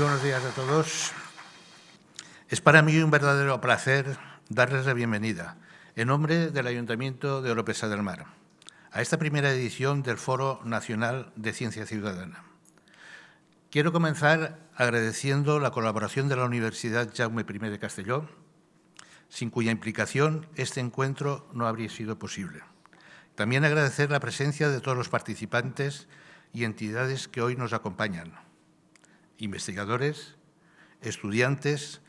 buenos días a todos. Es para mí un verdadero placer darles la bienvenida, en nombre del Ayuntamiento de Oropesa del Mar, a esta primera edición del Foro Nacional de Ciencia Ciudadana. Quiero comenzar agradeciendo la colaboración de la Universidad Jaume I de Castelló, sin cuya implicación este encuentro no habría sido posible. También agradecer la presencia de todos los participantes y entidades que hoy nos acompañan: investigadores, estudiantes,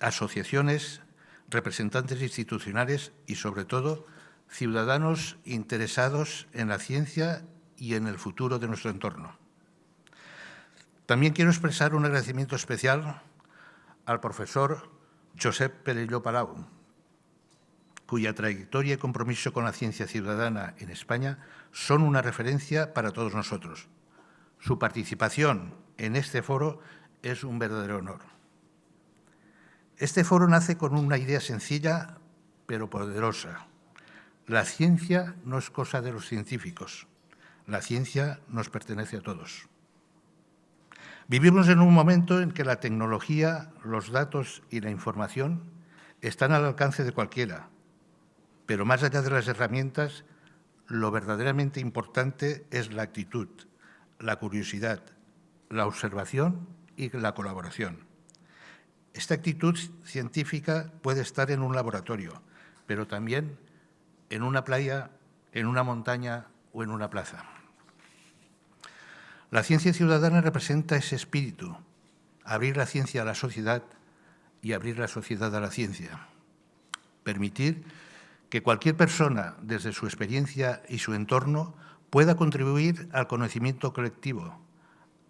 asociaciones, representantes institucionales y, sobre todo, ciudadanos interesados en la ciencia y en el futuro de nuestro entorno. También quiero expresar un agradecimiento especial al profesor Josep Perelló Palau, cuya trayectoria y compromiso con la ciencia ciudadana en España son una referencia para todos nosotros. Su participación en este foro es un verdadero honor. Este foro nace con una idea sencilla, pero poderosa. La ciencia no es cosa de los científicos. La ciencia nos pertenece a todos. Vivimos en un momento en que la tecnología, los datos y la información están al alcance de cualquiera, pero más allá de las herramientas, lo verdaderamente importante es la actitud, la curiosidad, la observación y la colaboración. Esta actitud científica puede estar en un laboratorio, pero también en una playa, en una montaña o en una plaza. La ciencia ciudadana representa ese espíritu, abrir la ciencia a la sociedad y abrir la sociedad a la ciencia. Permitir que cualquier persona, desde su experiencia y su entorno, pueda contribuir al conocimiento colectivo,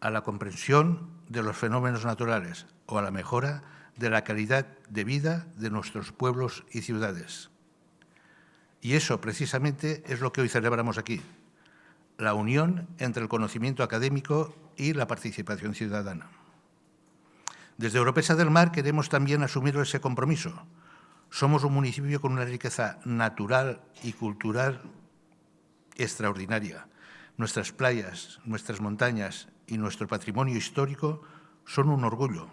a la comprensión de los fenómenos naturales o a la mejora de la calidad de vida de nuestros pueblos y ciudades. Y eso, precisamente, es lo que hoy celebramos aquí, la unión entre el conocimiento académico y la participación ciudadana. Desde Oropesa del Mar queremos también asumir ese compromiso. Somos un municipio con una riqueza natural y cultural extraordinaria. Nuestras playas, nuestras montañas y nuestro patrimonio histórico son un orgullo,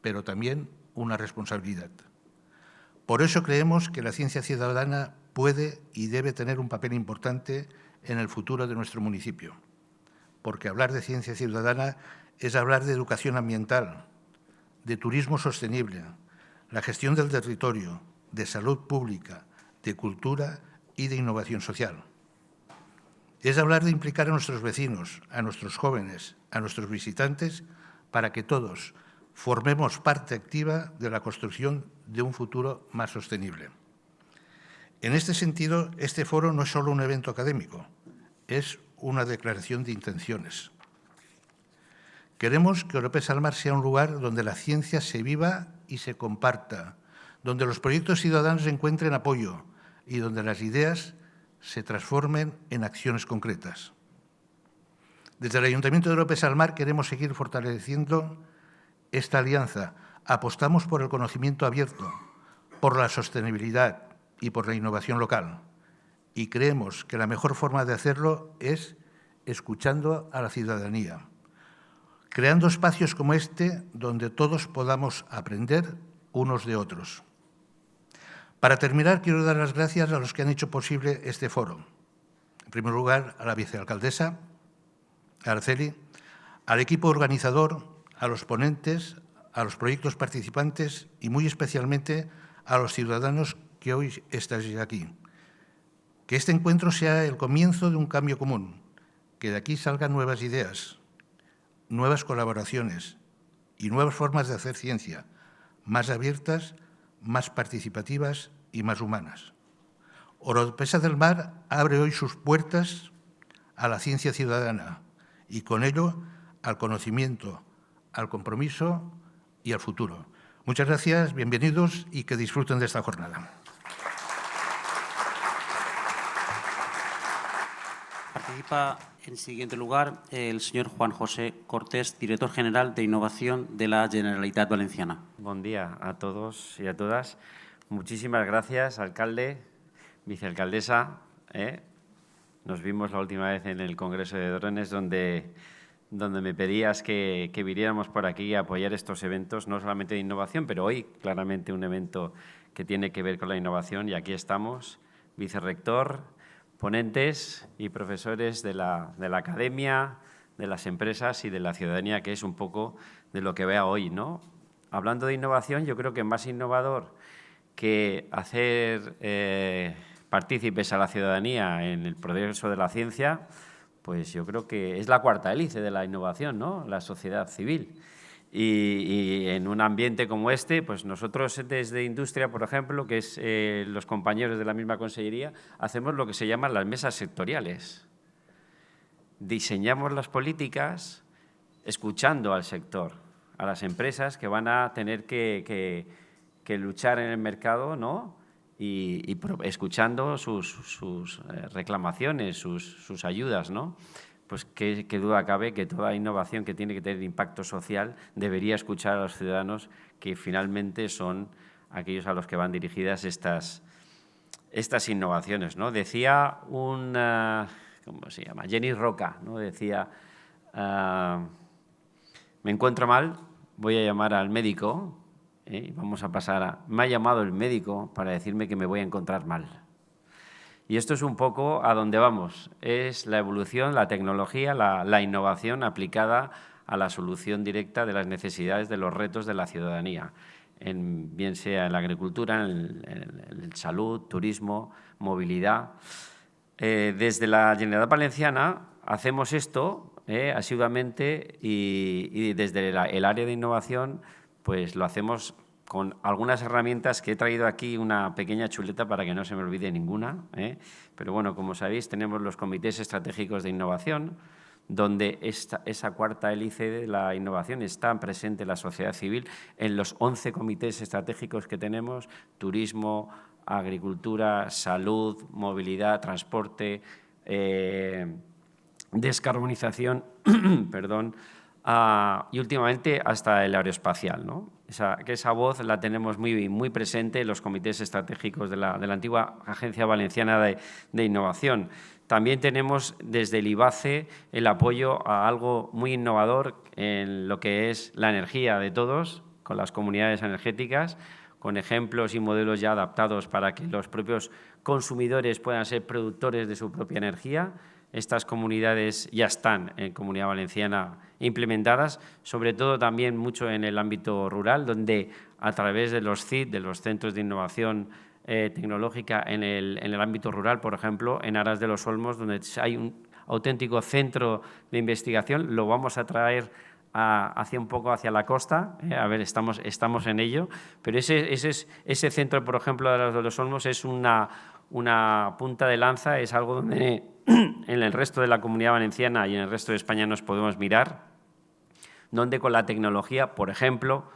pero también una responsabilidad. Por eso creemos que la ciencia ciudadana puede y debe tener un papel importante en el futuro de nuestro municipio, porque hablar de ciencia ciudadana es hablar de educación ambiental, de turismo sostenible, la gestión del territorio, de salud pública, de cultura y de innovación social. Es hablar de implicar a nuestros vecinos, a nuestros jóvenes, a nuestros visitantes, para que todos formemos parte activa de la construcción de un futuro más sostenible. En este sentido, este foro no es solo un evento académico, es una declaración de intenciones. Queremos que Oropesa del Mar sea un lugar donde la ciencia se viva y se comparta, donde los proyectos ciudadanos encuentren apoyo y donde las ideas se transformen en acciones concretas. Desde el Ayuntamiento de Oropesa del Mar queremos seguir fortaleciendo esta alianza. Apostamos por el conocimiento abierto, por la sostenibilidad y por la innovación local. Y creemos que la mejor forma de hacerlo es escuchando a la ciudadanía, creando espacios como este donde todos podamos aprender unos de otros. Para terminar, quiero dar las gracias a los que han hecho posible este foro. En primer lugar, a la vicealcaldesa, a Araceli, al equipo organizador, a los ponentes, a los proyectos participantes y muy especialmente a los ciudadanos que hoy estáis aquí. Que este encuentro sea el comienzo de un cambio común, que de aquí salgan nuevas ideas, nuevas colaboraciones y nuevas formas de hacer ciencia, más abiertas, más participativas y más humanas. Oropesa del Mar abre hoy sus puertas a la ciencia ciudadana y con ello al conocimiento, al compromiso y al futuro. Muchas gracias, bienvenidos y que disfruten de esta jornada. Participa en siguiente lugar el señor Juan José Cortés, director general de Innovación de la Generalitat Valenciana. Buen día a todos y a todas. Muchísimas gracias, alcalde, vicealcaldesa. Nos vimos la última vez en el Congreso de Drones, donde donde me pedías que viniéramos por aquí a apoyar estos eventos, no solamente de innovación, pero hoy claramente un evento que tiene que ver con la innovación, y aquí estamos, vicerrector, ponentes y profesores de la academia, de las empresas y de la ciudadanía, que es un poco de lo que vea hoy, ¿no? Hablando de innovación, yo creo que más innovador que hacer partícipes a la ciudadanía en el progreso de la ciencia, pues yo creo que es la cuarta hélice de la innovación, ¿no? La sociedad civil. Y en un ambiente como este, pues nosotros desde Industria, por ejemplo, que es los compañeros de la misma consellería, hacemos lo que se llaman las mesas sectoriales. Diseñamos las políticas escuchando al sector, a las empresas que van a tener que luchar en el mercado, ¿no? Y escuchando sus reclamaciones, sus ayudas, ¿no? Pues qué duda cabe que toda innovación que tiene que tener impacto social debería escuchar a los ciudadanos, que finalmente son aquellos a los que van dirigidas estas innovaciones, ¿no? Decía ¿cómo se llama? Jenny Roca, ¿no? Decía, me encuentro mal, voy a llamar al médico, y vamos a pasar a… Me ha llamado el médico para decirme que me voy a encontrar mal. Y esto es un poco a donde vamos. Es la evolución, la tecnología, la innovación aplicada a la solución directa de las necesidades, de los retos de la ciudadanía, bien sea en la agricultura, en salud, turismo, movilidad. Desde la Generalitat Valenciana hacemos esto asiduamente y desde el área de innovación pues lo hacemos con algunas herramientas que he traído aquí, una pequeña chuleta para que no se me olvide ninguna. Pero bueno, como sabéis, tenemos los comités estratégicos de innovación, donde esa cuarta hélice de la innovación está presente la sociedad civil en los 11 comités estratégicos que tenemos: turismo, agricultura, salud, movilidad, transporte, descarbonización, perdón, y últimamente hasta el aeroespacial, ¿no? Esa voz la tenemos muy presente en los comités estratégicos de la antigua Agencia Valenciana de Innovación. También tenemos desde el IBACE el apoyo a algo muy innovador en lo que es la energía de todos, con las comunidades energéticas, con ejemplos y modelos ya adaptados para que los propios consumidores puedan ser productores de su propia energía. Estas comunidades ya están en Comunidad Valenciana implementadas, sobre todo también mucho en el ámbito rural, donde a través de los CIT, de los Centros de Innovación Tecnológica en el ámbito rural, por ejemplo, en Aras de los Olmos, donde hay un auténtico centro de investigación, lo vamos a traer un poco hacia la costa. A ver, estamos en ello, pero ese centro, por ejemplo, de Aras de los Olmos es una punta de lanza, es algo donde en el resto de la Comunidad Valenciana y en el resto de España nos podemos mirar, donde con la tecnología, por ejemplo,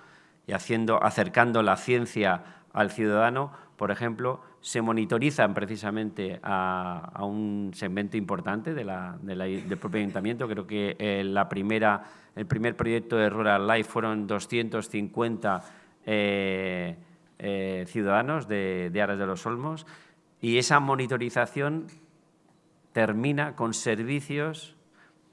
y acercando la ciencia al ciudadano, por ejemplo, se monitorizan precisamente a un segmento importante del propio ayuntamiento. Creo que el primer proyecto de Rural Life fueron 250 ciudadanos de Aras de los Olmos, y esa monitorización termina con servicios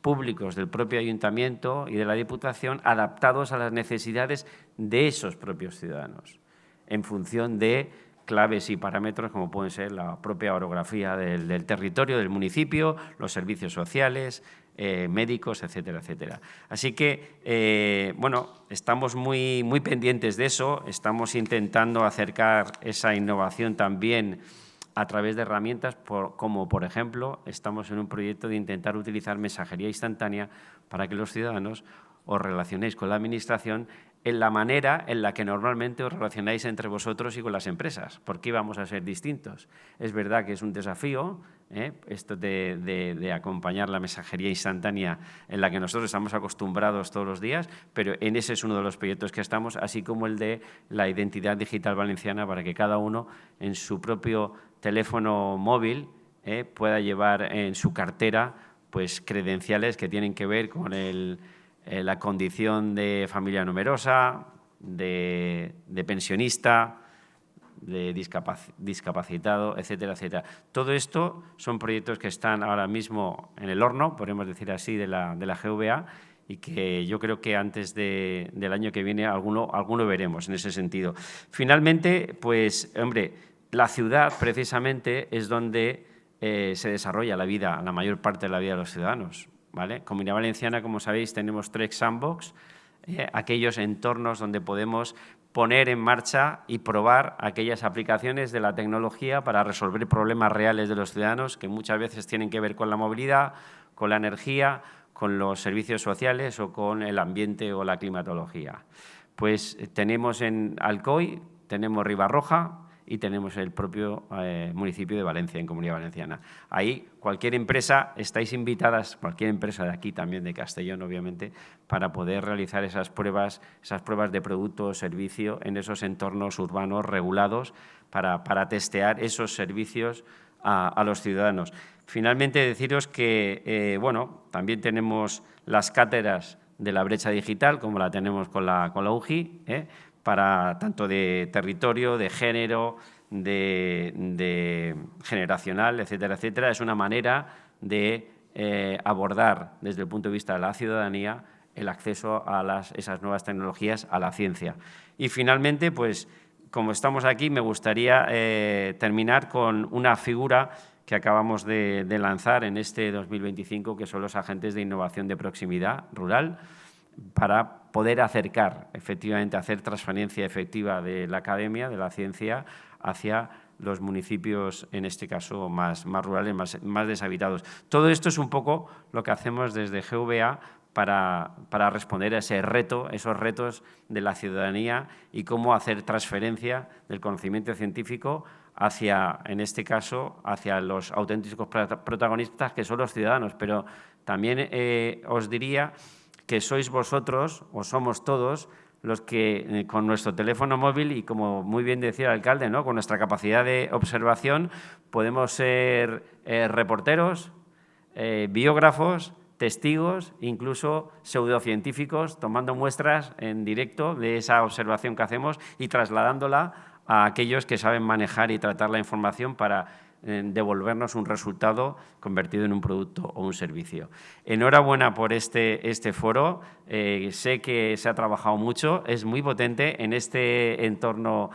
públicos del propio ayuntamiento y de la Diputación adaptados a las necesidades de esos propios ciudadanos, en función de claves y parámetros como pueden ser la propia orografía del territorio, del municipio, los servicios sociales, médicos, etcétera, etcétera. Así que, bueno, estamos muy pendientes de eso, estamos intentando acercar esa innovación también a través de herramientas como, por ejemplo, estamos en un proyecto de intentar utilizar mensajería instantánea para que los ciudadanos os relacionéis con la Administración en la manera en la que normalmente os relacionáis entre vosotros y con las empresas. ¿Por qué vamos a ser distintos? Es verdad que es un desafío, esto de acompañar la mensajería instantánea en la que nosotros estamos acostumbrados todos los días, pero en ese es uno de los proyectos que estamos, así como el de la identidad digital valenciana, para que cada uno en su propio teléfono móvil pueda llevar en su cartera pues credenciales que tienen que ver con la condición de familia numerosa, de pensionista, de discapacitado, etcétera, etcétera. Todo esto son proyectos que están ahora mismo en el horno, podemos decir así, de la GVA, y que yo creo que antes del año que viene alguno veremos en ese sentido. Finalmente, pues, hombre, la ciudad precisamente es donde se desarrolla la vida, la mayor parte de la vida de los ciudadanos, ¿vale? Comunidad Valenciana, como sabéis, tenemos Trek Sandbox, aquellos entornos donde podemos poner en marcha y probar aquellas aplicaciones de la tecnología para resolver problemas reales de los ciudadanos que muchas veces tienen que ver con la movilidad, con la energía, con los servicios sociales o con el ambiente o la climatología. Pues tenemos en Alcoy, tenemos Ribarroja y tenemos el propio municipio de Valencia, en Comunidad Valenciana. Ahí cualquier empresa, estáis invitadas, cualquier empresa de aquí también, de Castellón, obviamente, para poder realizar esas pruebas de producto o servicio en esos entornos urbanos regulados para testear esos servicios a los ciudadanos. Finalmente, deciros que, bueno, también tenemos las cátedras de la brecha digital, como la tenemos con la UGI, para tanto de territorio, de género, de generacional, etcétera, etcétera. Es una manera de abordar desde el punto de vista de la ciudadanía el acceso a esas nuevas tecnologías, a la ciencia. Y finalmente, pues, como estamos aquí, me gustaría terminar con una figura que acabamos de lanzar en este 2025, que son los agentes de innovación de proximidad rural, para poder acercar, efectivamente, hacer transferencia efectiva de la academia, de la ciencia, hacia los municipios, en este caso, más rurales, más deshabitados. Todo esto es un poco lo que hacemos desde GVA para responder a ese reto, esos retos de la ciudadanía y cómo hacer transferencia del conocimiento científico hacia, en este caso, hacia los auténticos protagonistas que son los ciudadanos. Pero también os diría que sois vosotros, o somos todos, los que con nuestro teléfono móvil y, como muy bien decía el alcalde, ¿no?, con nuestra capacidad de observación, podemos ser reporteros, biógrafos, testigos, incluso pseudocientíficos, tomando muestras en directo de esa observación que hacemos y trasladándola a aquellos que saben manejar y tratar la información para devolvernos un resultado convertido en un producto o un servicio. Enhorabuena por este foro. Sé que se ha trabajado mucho, es muy potente en este entorno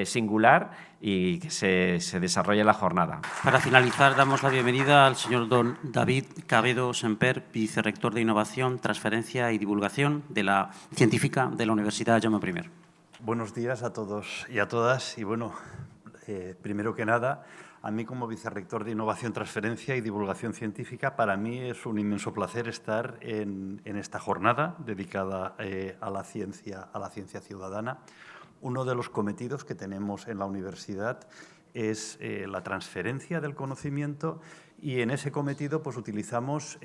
singular y que se desarrolle la jornada. Para finalizar, damos la bienvenida al señor don David Cabedo Semper, vicerrector de Innovación, Transferencia y Divulgación de la Científica de la Universidad Jaume I. Buenos días a todos y a todas. Y bueno, primero que nada, a mí como vicerrector de Innovación, Transferencia y Divulgación Científica, para mí es un inmenso placer estar en esta jornada dedicada a la ciencia ciudadana. Uno de los cometidos que tenemos en la universidad es la transferencia del conocimiento, y en ese cometido pues utilizamos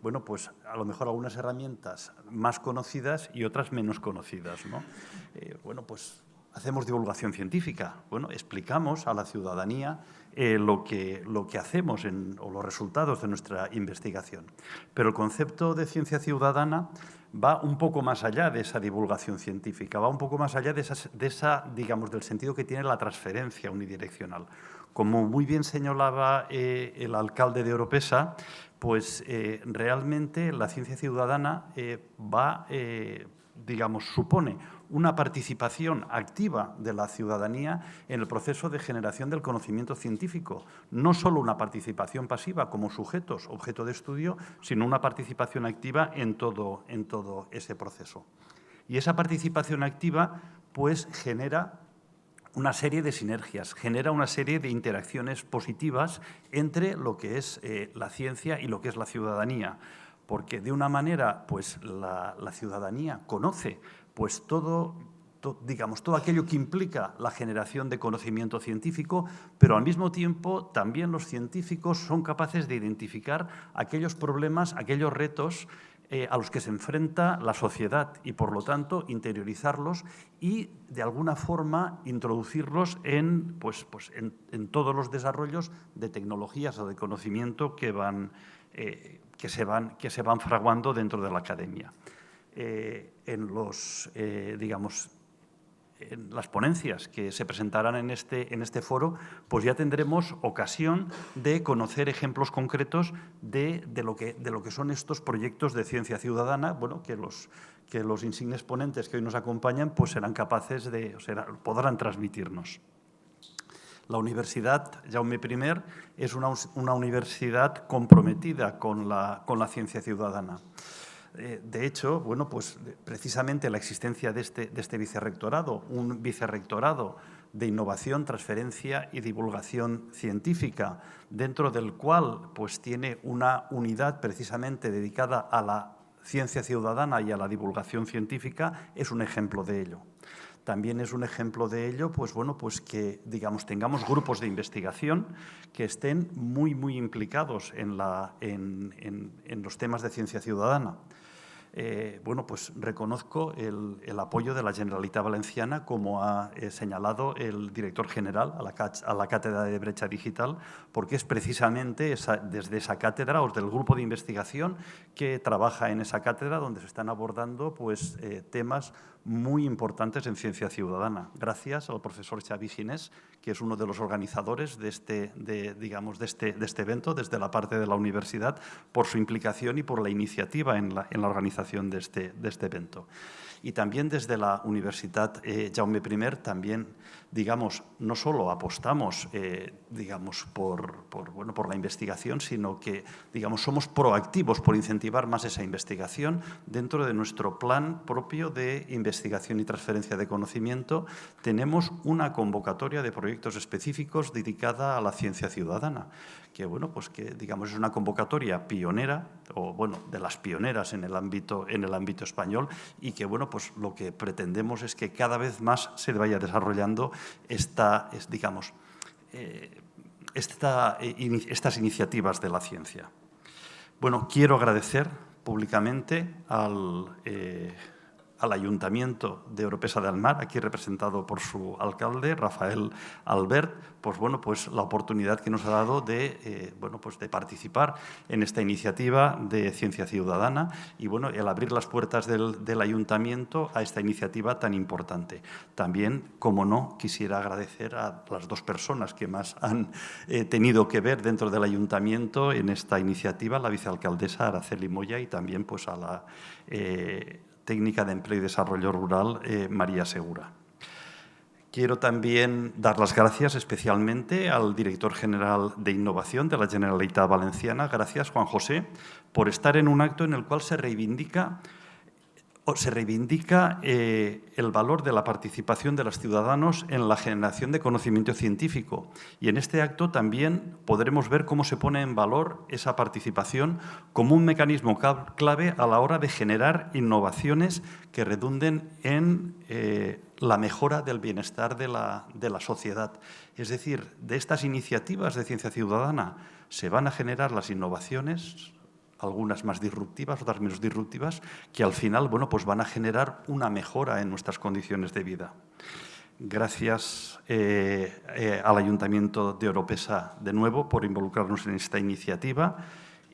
bueno, pues a lo mejor algunas herramientas más conocidas y otras menos conocidas, ¿no? Bueno, pues hacemos divulgación científica. Bueno, explicamos a la ciudadanía lo que hacemos o los resultados de nuestra investigación. Pero el concepto de ciencia ciudadana va un poco más allá de esa divulgación científica, va un poco más allá de esa, digamos, del sentido que tiene la transferencia unidireccional. Como muy bien señalaba el alcalde de Oropesa, pues realmente la ciencia ciudadana digamos, supone una participación activa de la ciudadanía en el proceso de generación del conocimiento científico. No solo una participación pasiva como sujetos, objeto de estudio, sino una participación activa en todo ese proceso. Y esa participación activa pues genera una serie de sinergias, genera una serie de interacciones positivas entre lo que es la ciencia y lo que es la ciudadanía. Porque de una manera pues la ciudadanía conoce pues todo aquello que implica la generación de conocimiento científico, pero al mismo tiempo también los científicos son capaces de identificar aquellos problemas, aquellos retos a los que se enfrenta la sociedad y, por lo tanto, interiorizarlos y, de alguna forma, introducirlos en todos los desarrollos de tecnologías o de conocimiento que se van fraguando dentro de la academia. en las ponencias que se presentarán en este foro, pues ya tendremos ocasión de conocer ejemplos concretos de lo que son estos proyectos de ciencia ciudadana, bueno, que los insignes ponentes que hoy nos acompañan pues serán capaces podrán transmitirnos. La Universidad Jaume I es una universidad comprometida con la ciencia ciudadana. De hecho, bueno, pues precisamente la existencia de este vicerrectorado, un vicerrectorado de innovación, transferencia y divulgación científica, dentro del cual pues tiene una unidad precisamente dedicada a la ciencia ciudadana y a la divulgación científica, es un ejemplo de ello. También es un ejemplo de ello, pues bueno, pues que digamos tengamos grupos de investigación que estén muy implicados en los temas de ciencia ciudadana. Bueno, pues reconozco el apoyo de la Generalitat Valenciana, como ha señalado el director general a la Cátedra de Brecha Digital, porque es precisamente desde esa cátedra o del grupo de investigación que trabaja en esa cátedra donde se están abordando pues, temas muy importantes en ciencia ciudadana. Gracias al profesor Xavi Ginés, que es uno de los organizadores de este evento, desde la parte de la universidad, por su implicación y por la iniciativa en la organización de este evento. Y también desde la Universitat Jaume I, también, digamos, no solo apostamos, digamos, por la investigación, sino que, digamos, somos proactivos por incentivar más esa investigación dentro de nuestro plan propio de investigación y transferencia de conocimiento. Tenemos una convocatoria de proyectos específicos dedicada a la ciencia ciudadana, que, bueno, pues que, digamos, es una convocatoria pionera, o, bueno, de las pioneras en el ámbito español, y que, bueno, pues lo que pretendemos es que cada vez más se vaya desarrollando estas iniciativas de la ciencia. Bueno, quiero agradecer públicamente al Ayuntamiento de Oropesa del Mar, aquí representado por su alcalde, Rafael Albert, pues bueno, pues la oportunidad que nos ha dado de participar en esta iniciativa de ciencia ciudadana y bueno, el abrir las puertas del ayuntamiento a esta iniciativa tan importante. También, como no, quisiera agradecer a las dos personas que más han tenido que ver dentro del ayuntamiento en esta iniciativa, la vicealcaldesa Araceli Moya y también pues a la técnica de Empleo y Desarrollo Rural, María Segura. Quiero también dar las gracias especialmente al director general de Innovación de la Generalitat Valenciana, gracias Juan José, por estar en un acto en el cual se reivindica el valor de la participación de los ciudadanos en la generación de conocimiento científico. Y en este acto también podremos ver cómo se pone en valor esa participación como un mecanismo clave a la hora de generar innovaciones que redunden en la mejora del bienestar de la sociedad. Es decir, de estas iniciativas de ciencia ciudadana se van a generar las innovaciones, algunas más disruptivas, otras menos disruptivas, que al final bueno, pues van a generar una mejora en nuestras condiciones de vida. Gracias al Ayuntamiento de Oropesa de nuevo por involucrarnos en esta iniciativa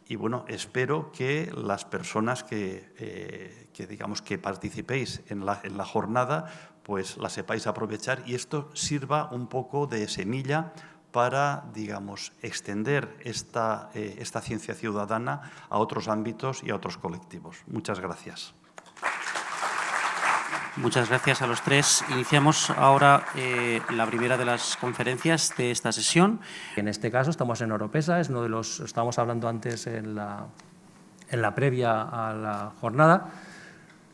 y bueno, espero que las personas que participéis en la jornada pues la sepáis aprovechar y esto sirva un poco de semilla para, digamos, extender esta ciencia ciudadana a otros ámbitos y a otros colectivos. Muchas gracias. Muchas gracias a los tres. Iniciamos ahora la primera de las conferencias de esta sesión. En este caso estamos en Oropesa, es uno de los, estábamos hablando antes en la previa a la jornada,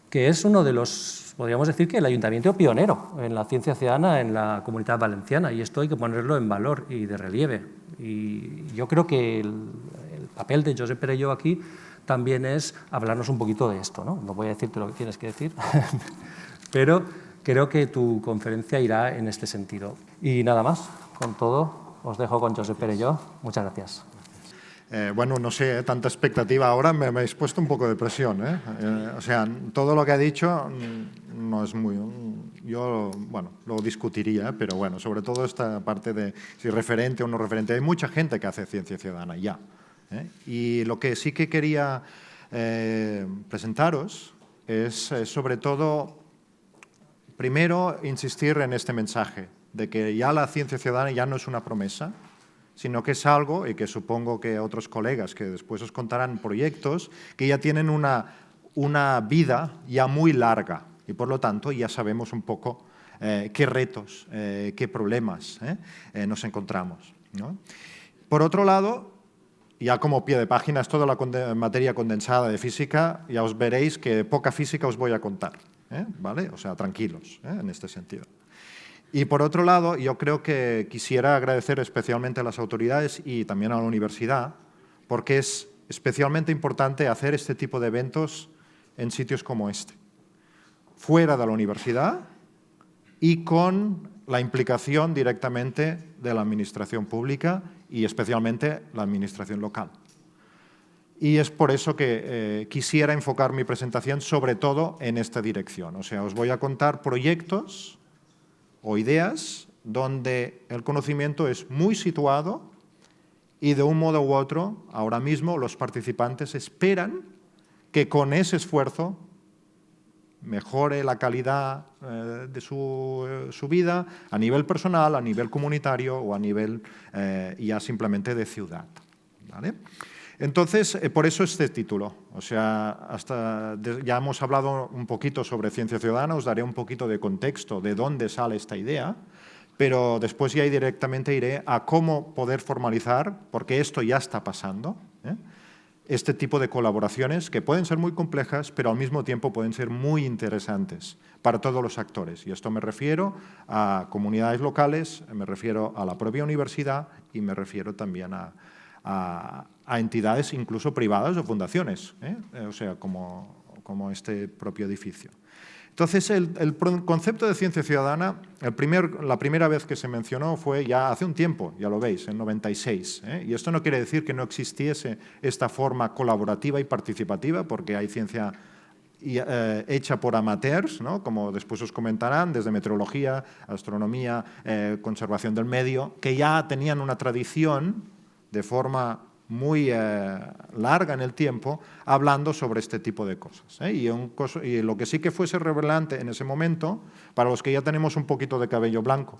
que es uno de los, podríamos decir que el ayuntamiento pionero en la ciencia ciudadana en la Comunitat Valenciana, y esto hay que ponerlo en valor y de relieve. Y yo creo que el papel de Josep Perelló aquí también es hablarnos un poquito de esto, ¿no? No voy a decirte lo que tienes que decir, pero creo que tu conferencia irá en este sentido. Y nada más, con todo, os dejo con Josep Perelló. Muchas gracias. Bueno, no sé, tanta expectativa ahora, me habéis puesto un poco de presión, ¿eh? O sea, todo lo que ha dicho no es muy... Yo, bueno, lo discutiría, pero bueno, sobre todo esta parte de si referente o no referente. Hay mucha gente que hace ciencia ciudadana ya, ¿eh? Y lo que sí que quería presentaros es sobre todo primero, insistir en este mensaje de que ya la ciencia ciudadana ya no es una promesa, sino que es algo, y que supongo que otros colegas que después os contarán proyectos, que ya tienen una vida ya muy larga y por lo tanto ya sabemos un poco qué retos, qué problemas nos encontramos, ¿no? Por otro lado, ya como pie de página, es toda la materia condensada de física, ya os veréis que poca física os voy a contar, ¿vale? O sea, tranquilos en este sentido. Y por otro lado, yo creo que quisiera agradecer especialmente a las autoridades y también a la universidad, porque es especialmente importante hacer este tipo de eventos en sitios como este, fuera de la universidad y con la implicación directamente de la administración pública y especialmente la administración local. Y es por eso que quisiera enfocar mi presentación sobre todo en esta dirección. O sea, os voy a contar proyectos o ideas donde el conocimiento es muy situado y de un modo u otro, ahora mismo los participantes esperan que con ese esfuerzo mejore la calidad de su vida a nivel personal, a nivel comunitario o a nivel ya simplemente de ciudad, ¿vale? Entonces, por eso este título. O sea, ya hemos hablado un poquito sobre ciencia ciudadana, os daré un poquito de contexto de dónde sale esta idea, pero después ya directamente iré a cómo poder formalizar, porque esto ya está pasando, este tipo de colaboraciones que pueden ser muy complejas, pero al mismo tiempo pueden ser muy interesantes para todos los actores. Y esto me refiero a comunidades locales, me refiero a la propia universidad y me refiero también a entidades incluso privadas o fundaciones, o sea, como este propio edificio. Entonces, el concepto de ciencia ciudadana, la primera vez que se mencionó fue ya hace un tiempo, ya lo veis, en 96. Y esto no quiere decir que no existiese esta forma colaborativa y participativa, porque hay ciencia hecha por amateurs, ¿no? Como después os comentarán, desde meteorología, astronomía, conservación del medio, que ya tenían una tradición de forma muy larga en el tiempo, hablando sobre este tipo de cosas. Y lo que sí que fuese relevante en ese momento, para los que ya tenemos un poquito de cabello blanco,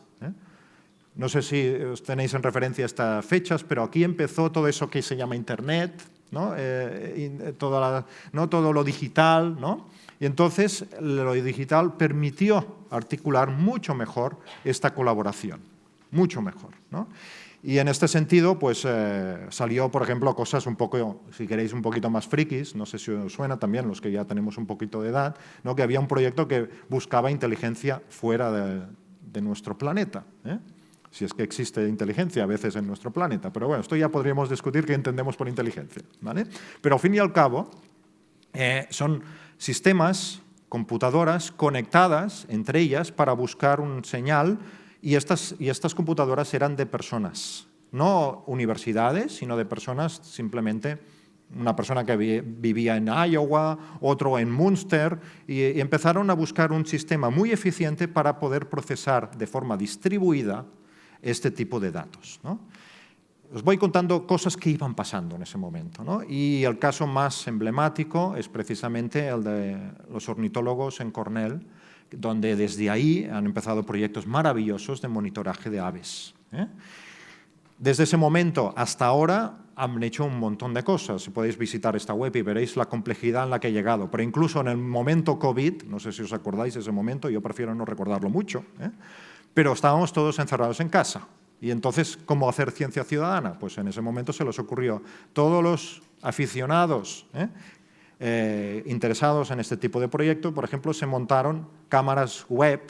no sé si os tenéis en referencia estas fechas, pero aquí empezó todo eso que se llama Internet, ¿no? Todo lo digital, ¿no? Y entonces lo digital permitió articular mucho mejor esta colaboración, mucho mejor, ¿no? Y en este sentido, pues salió, por ejemplo, cosas un poco, si queréis, un poquito más frikis, no sé si os suena también, los que ya tenemos un poquito de edad, ¿no? Que había un proyecto que buscaba inteligencia fuera de nuestro planeta, si es que existe inteligencia a veces en nuestro planeta. Pero bueno, esto ya podríamos discutir qué entendemos por inteligencia, ¿vale? Pero al fin y al cabo, son sistemas, computadoras conectadas entre ellas para buscar un señal. Y estas computadoras eran de personas, no universidades, sino de personas, simplemente una persona que vivía en Iowa, otro en Munster, y empezaron a buscar un sistema muy eficiente para poder procesar de forma distribuida este tipo de datos, ¿no? Os voy contando cosas que iban pasando en ese momento, ¿no? Y el caso más emblemático es precisamente el de los ornitólogos en Cornell, donde desde ahí han empezado proyectos maravillosos de monitoraje de aves. Desde ese momento hasta ahora han hecho un montón de cosas. Podéis visitar esta web y veréis la complejidad en la que he llegado. Pero incluso en el momento COVID, no sé si os acordáis de ese momento, yo prefiero no recordarlo mucho, pero estábamos todos encerrados en casa. Y entonces, ¿cómo hacer ciencia ciudadana? Pues en ese momento se les ocurrió. Todos los aficionados interesados en este tipo de proyecto, por ejemplo, se montaron cámaras web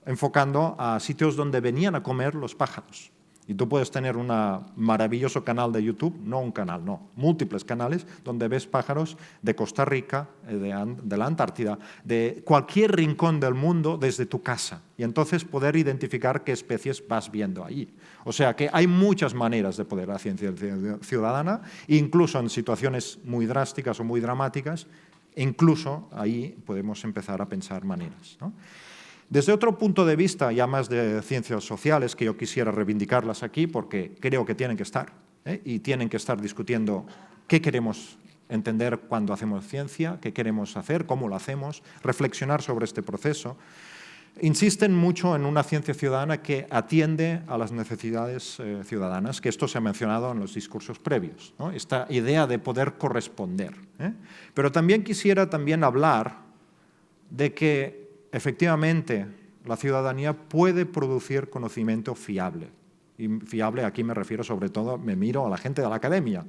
enfocando a sitios donde venían a comer los pájaros. Y tú puedes tener un maravilloso canal de YouTube, no un canal, no, múltiples canales, donde ves pájaros de Costa Rica, de la Antártida, de cualquier rincón del mundo desde tu casa. Y entonces poder identificar qué especies vas viendo allí. O sea que hay muchas maneras de poder hacer ciencia ciudadana, incluso en situaciones muy drásticas o muy dramáticas, incluso ahí podemos empezar a pensar maneras, ¿no? Desde otro punto de vista, ya más de ciencias sociales, que yo quisiera reivindicarlas aquí porque creo que tienen que estar, y tienen que estar discutiendo qué queremos entender cuando hacemos ciencia, qué queremos hacer, cómo lo hacemos, reflexionar sobre este proceso. insisten mucho en una ciencia ciudadana que atiende a las necesidades ciudadanas, que esto se ha mencionado en los discursos previos, ¿no? Esta idea de poder corresponder. Pero también quisiera hablar de que efectivamente la ciudadanía puede producir conocimiento fiable. Y fiable, aquí me refiero sobre todo, me miro a la gente de la academia.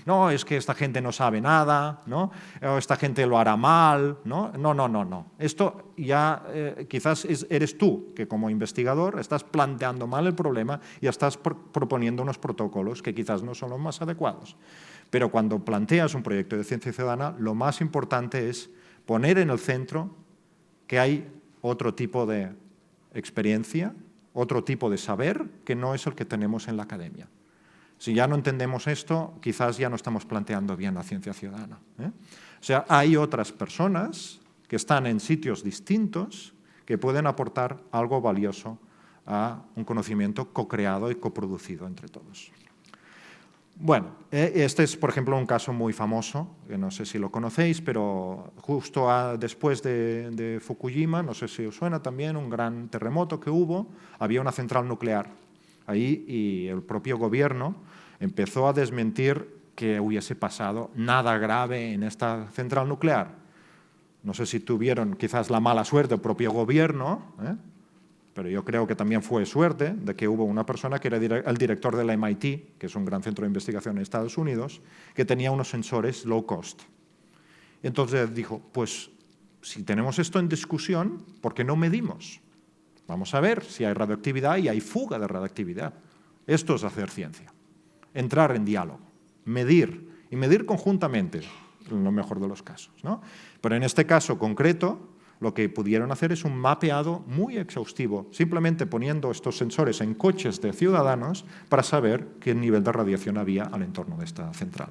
No, es que esta gente no sabe nada, ¿no? O esta gente lo hará mal, ¿no? No. Esto ya quizás eres tú que como investigador estás planteando mal el problema y estás proponiendo unos protocolos que quizás no son los más adecuados. Pero cuando planteas un proyecto de ciencia ciudadana, lo más importante es poner en el centro que hay otro tipo de experiencia, otro tipo de saber que no es el que tenemos en la academia. Si ya no entendemos esto, quizás ya no estamos planteando bien la ciencia ciudadana. O sea, hay otras personas que están en sitios distintos que pueden aportar algo valioso a un conocimiento co-creado y coproducido entre todos. Bueno, este es, por ejemplo, un caso muy famoso, que no sé si lo conocéis, pero justo después de Fukushima, no sé si os suena también, un gran terremoto que hubo, había una central nuclear ahí y el propio gobierno empezó a desmentir que hubiese pasado nada grave en esta central nuclear. No sé si tuvieron quizás la mala suerte el propio gobierno, pero yo creo que también fue suerte de que hubo una persona que era el director del MIT, que es un gran centro de investigación en Estados Unidos, que tenía unos sensores low cost. Entonces dijo, pues si tenemos esto en discusión, ¿por qué no medimos? Vamos a ver si hay radioactividad y hay fuga de radioactividad. Esto es hacer ciencia. Entrar en diálogo, medir, y medir conjuntamente, en lo mejor de los casos, ¿no? Pero en este caso concreto, lo que pudieron hacer es un mapeado muy exhaustivo, simplemente poniendo estos sensores en coches de ciudadanos para saber qué nivel de radiación había al entorno de esta central.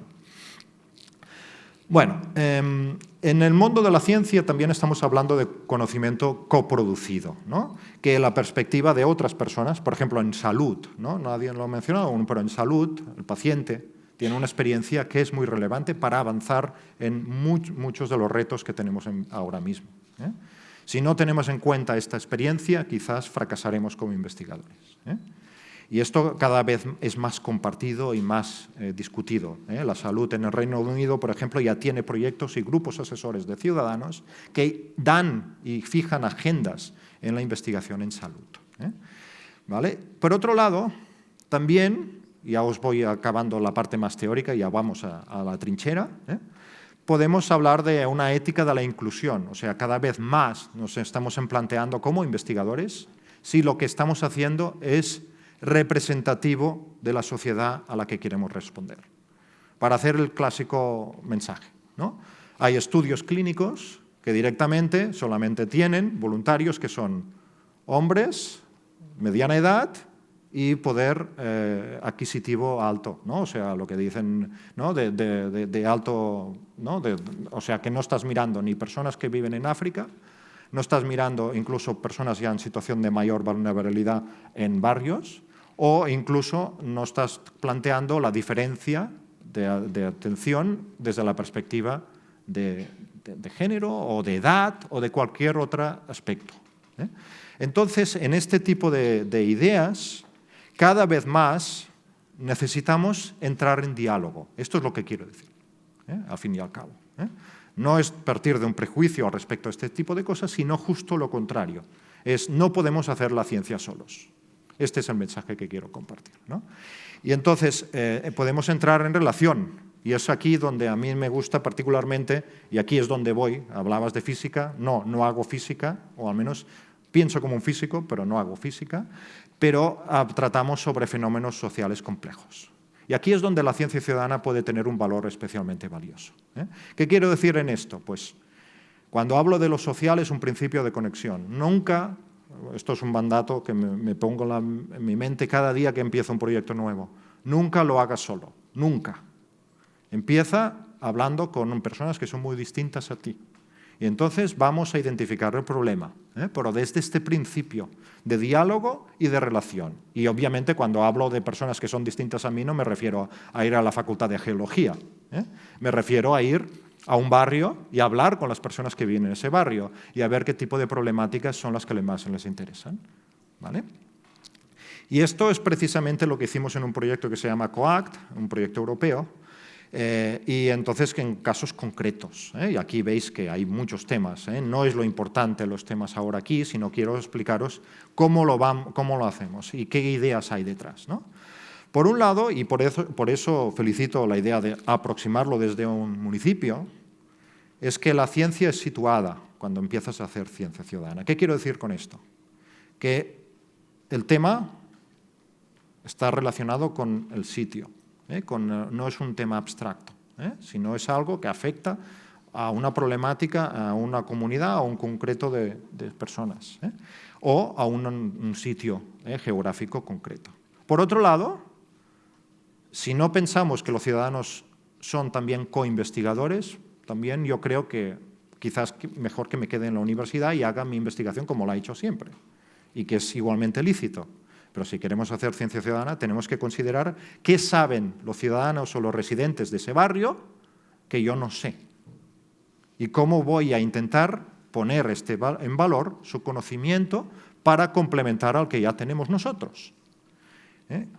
Bueno, en el mundo de la ciencia también estamos hablando de conocimiento coproducido, ¿no? Que la perspectiva de otras personas, por ejemplo en salud, ¿no? Nadie lo ha mencionado aún, pero en salud el paciente tiene una experiencia que es muy relevante para avanzar en muchos de los retos que tenemos ahora mismo. Si no tenemos en cuenta esta experiencia, quizás fracasaremos como investigadores. Y esto cada vez es más compartido y más discutido. La salud en el Reino Unido, por ejemplo, ya tiene proyectos y grupos asesores de ciudadanos que dan y fijan agendas en la investigación en salud. ¿Vale? Por otro lado, también, ya os voy acabando la parte más teórica, ya vamos a la trinchera, podemos hablar de una ética de la inclusión, o sea, cada vez más nos estamos planteando como investigadores si lo que estamos haciendo es representativo de la sociedad a la que queremos responder. Para hacer el clásico mensaje, ¿no? Hay estudios clínicos que directamente solamente tienen voluntarios que son hombres, mediana edad y poder adquisitivo alto, ¿no? O sea, lo que dicen, ¿no? de alto, ¿no? O sea, que no estás mirando ni personas que viven en África, no estás mirando incluso personas ya en situación de mayor vulnerabilidad en barrios, o incluso no estás planteando la diferencia de atención desde la perspectiva de género o de edad o de cualquier otro aspecto. Entonces, en este tipo de ideas, cada vez más necesitamos entrar en diálogo. Esto es lo que quiero decir, al fin y al cabo. No es partir de un prejuicio respecto a este tipo de cosas, sino justo lo contrario. No podemos hacer la ciencia solos. Este es el mensaje que quiero compartir, ¿no? Y entonces podemos entrar en relación, y es aquí donde a mí me gusta particularmente, y aquí es donde voy. Hablabas de física, no hago física, o al menos pienso como un físico, pero no hago física, pero tratamos sobre fenómenos sociales complejos. Y aquí es donde la ciencia ciudadana puede tener un valor especialmente valioso. ¿Qué quiero decir en esto? Pues cuando hablo de lo social es un principio de conexión. Nunca, esto es un mandato que me pongo en mi mente cada día que empiezo un proyecto nuevo, nunca lo hagas solo, nunca. Empieza hablando con personas que son muy distintas a ti. Y entonces vamos a identificar el problema, pero desde este principio de diálogo y de relación. Y obviamente cuando hablo de personas que son distintas a mí no me refiero a ir a la facultad de geología, me refiero a ir a un barrio y a hablar con las personas que viven en ese barrio y a ver qué tipo de problemáticas son las que más les interesan, ¿vale? Y esto es precisamente lo que hicimos en un proyecto que se llama COACT, un proyecto europeo, y entonces que en casos concretos, y aquí veis que hay muchos temas, no es lo importante los temas ahora aquí, sino quiero explicaros cómo lo hacemos y qué ideas hay detrás, ¿no? Por un lado, y por eso felicito la idea de aproximarlo desde un municipio, es que la ciencia es situada cuando empiezas a hacer ciencia ciudadana. ¿Qué quiero decir con esto? Que el tema está relacionado con el sitio, no es un tema abstracto, sino es algo que afecta a una problemática, a una comunidad, a un concreto de personas, o a un sitio geográfico concreto. Por otro lado, si no pensamos que los ciudadanos son también coinvestigadores, también yo creo que quizás mejor que me quede en la universidad y haga mi investigación como la he hecho siempre, y que es igualmente lícito. Pero si queremos hacer ciencia ciudadana, tenemos que considerar qué saben los ciudadanos o los residentes de ese barrio que yo no sé. Y cómo voy a intentar poner en valor su conocimiento para complementar al que ya tenemos nosotros.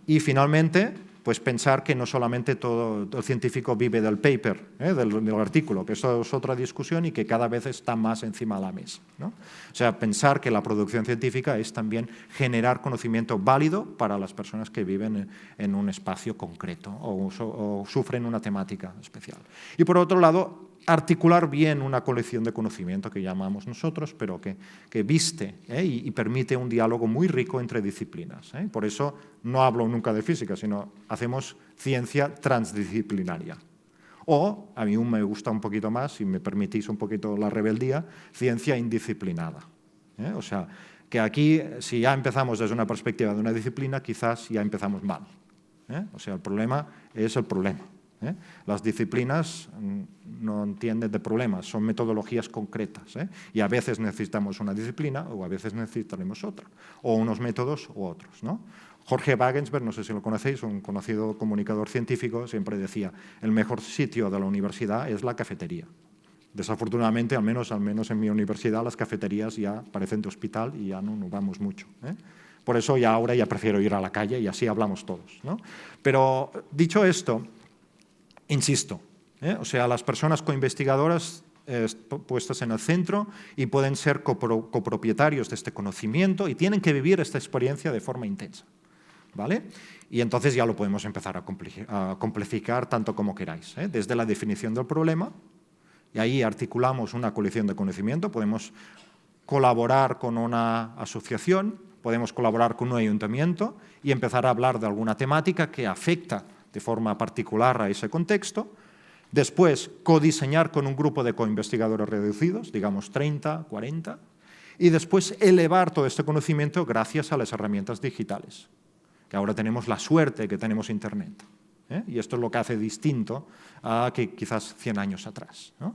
Y finalmente, pues pensar que no solamente todo el científico vive del paper, del artículo, que eso es otra discusión y que cada vez está más encima de la mesa, ¿no? O sea, pensar que la producción científica es también generar conocimiento válido para las personas que viven en un espacio concreto o sufren una temática especial. Y por otro lado, articular bien una colección de conocimiento que llamamos nosotros, pero que viste y permite un diálogo muy rico entre disciplinas. Por eso no hablo nunca de física, sino hacemos ciencia transdisciplinaria. O, a mí me gusta un poquito más, si me permitís un poquito la rebeldía, ciencia indisciplinada. O sea, que aquí, si ya empezamos desde una perspectiva de una disciplina, quizás ya empezamos mal. O sea, el problema es el problema. Las disciplinas no entienden de problemas, son metodologías concretas, y a veces necesitamos una disciplina o a veces necesitaremos otra, o unos métodos u otros, ¿no? Jorge Wagensberg, no sé si lo conocéis, un conocido comunicador científico, siempre decía, el mejor sitio de la universidad es la cafetería. Desafortunadamente, al menos en mi universidad, las cafeterías ya parecen de hospital y ya no nos vamos mucho. Por eso ahora ya prefiero ir a la calle y así hablamos todos, ¿no? Pero dicho esto, insisto, o sea, las personas coinvestigadoras puestas en el centro y pueden ser copropietarios de este conocimiento y tienen que vivir esta experiencia de forma intensa, ¿vale? Y entonces ya lo podemos empezar a complejicar tanto como queráis, desde la definición del problema, y ahí articulamos una colección de conocimiento, podemos colaborar con una asociación, podemos colaborar con un ayuntamiento y empezar a hablar de alguna temática que afecta de forma particular a ese contexto. Después, codiseñar con un grupo de coinvestigadores reducidos, digamos 30, 40, y después elevar todo este conocimiento gracias a las herramientas digitales, que ahora tenemos la suerte de que tenemos Internet. Y esto es lo que hace distinto a que quizás 100 años atrás, ¿no?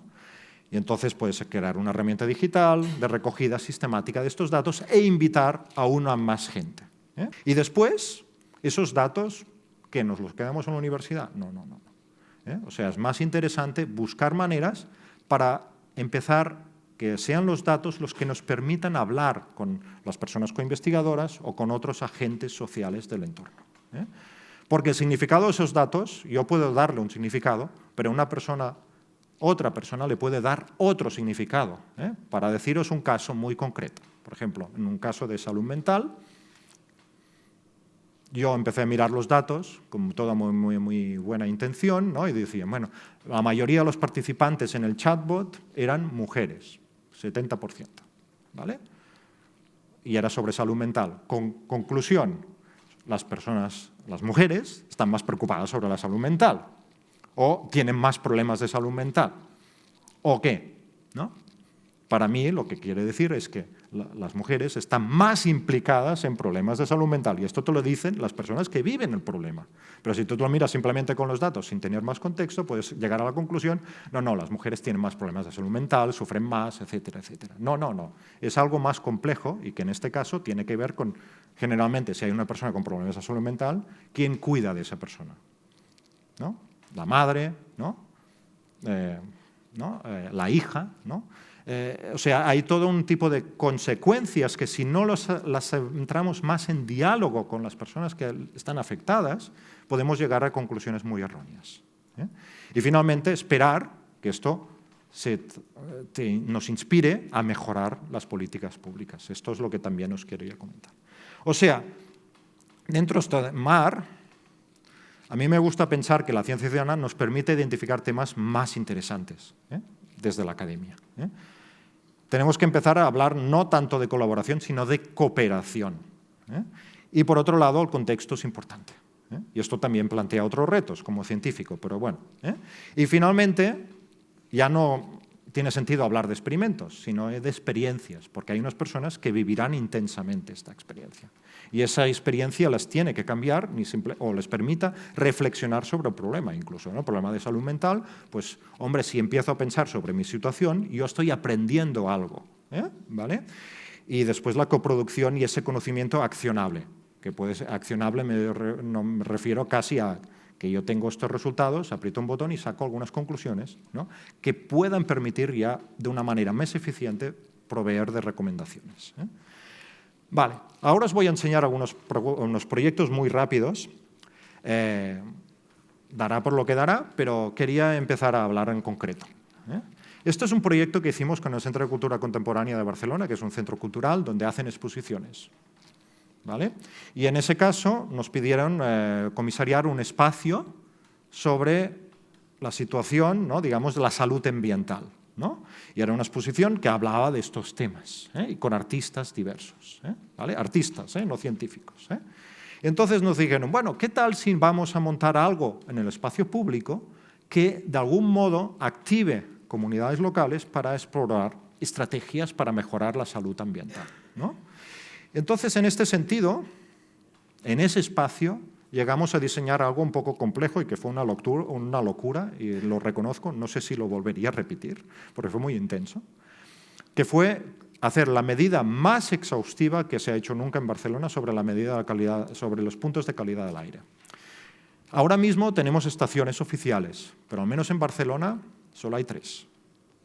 Y entonces puedes crear una herramienta digital de recogida sistemática de estos datos e invitar a una más gente. Y después, esos datos, ¿qué, nos los quedamos en la universidad? No. O sea, es más interesante buscar maneras para empezar que sean los datos los que nos permitan hablar con las personas coinvestigadoras o con otros agentes sociales del entorno. Porque el significado de esos datos, yo puedo darle un significado, pero otra persona le puede dar otro significado. Para deciros un caso muy concreto. Por ejemplo, en un caso de salud mental, yo empecé a mirar los datos con toda muy buena intención, ¿no? Y decía, bueno, la mayoría de los participantes en el chatbot eran mujeres, 70%, ¿vale? Y era sobre salud mental. Conclusión, las mujeres están más preocupadas sobre la salud mental o tienen más problemas de salud mental. ¿O qué? ¿No? Para mí lo que quiere decir es que las mujeres están más implicadas en problemas de salud mental y esto te lo dicen las personas que viven el problema. Pero si tú lo miras simplemente con los datos sin tener más contexto, puedes llegar a la conclusión, no, las mujeres tienen más problemas de salud mental, sufren más, etcétera, etcétera. No. Es algo más complejo y que en este caso tiene que ver con, generalmente, si hay una persona con problemas de salud mental, ¿quién cuida de esa persona? ¿No? La madre, ¿no? ¿no? La hija, ¿no? O sea, hay todo un tipo de consecuencias que si no las entramos más en diálogo con las personas que están afectadas, podemos llegar a conclusiones muy erróneas. Y finalmente, esperar que esto nos inspire a mejorar las políticas públicas. Esto es lo que también os quería comentar. O sea, dentro de este mar, a mí me gusta pensar que la ciencia ciudadana nos permite identificar temas más interesantes desde la academia. Tenemos que empezar a hablar no tanto de colaboración, sino de cooperación. Y por otro lado, el contexto es importante. Y esto también plantea otros retos como científico, pero bueno. Y finalmente, ya no tiene sentido hablar de experimentos, sino de experiencias, porque hay unas personas que vivirán intensamente esta experiencia. Y esa experiencia las tiene que cambiar o les permita reflexionar sobre el problema incluso, ¿no? El problema de salud mental, pues, hombre, si empiezo a pensar sobre mi situación, yo estoy aprendiendo algo, ¿vale? Y después la coproducción y ese conocimiento accionable, que puede ser accionable, no me refiero casi a que yo tengo estos resultados, aprieto un botón y saco algunas conclusiones, ¿no? Que puedan permitir ya de una manera más eficiente proveer de recomendaciones. Vale, ahora os voy a enseñar unos proyectos muy rápidos. Dará por lo que dará, pero quería empezar a hablar en concreto. Esto es un proyecto que hicimos con el Centro de Cultura Contemporánea de Barcelona, que es un centro cultural donde hacen exposiciones. ¿Vale? Y en ese caso nos pidieron comisariar un espacio sobre la situación, ¿no? Digamos, de la salud ambiental, ¿no? Y era una exposición que hablaba de estos temas, y con artistas diversos, ¿vale? Artistas, no científicos. Entonces nos dijeron, bueno, ¿qué tal si vamos a montar algo en el espacio público que de algún modo active comunidades locales para explorar estrategias para mejorar la salud ambiental, ¿no? Entonces, en este sentido, en ese espacio, llegamos a diseñar algo un poco complejo y que fue una locura, y lo reconozco, no sé si lo volvería a repetir, porque fue muy intenso, que fue hacer la medida más exhaustiva que se ha hecho nunca en Barcelona sobre la medida de calidad, sobre los puntos de calidad del aire. Ahora mismo tenemos estaciones oficiales, pero al menos en Barcelona solo hay 3.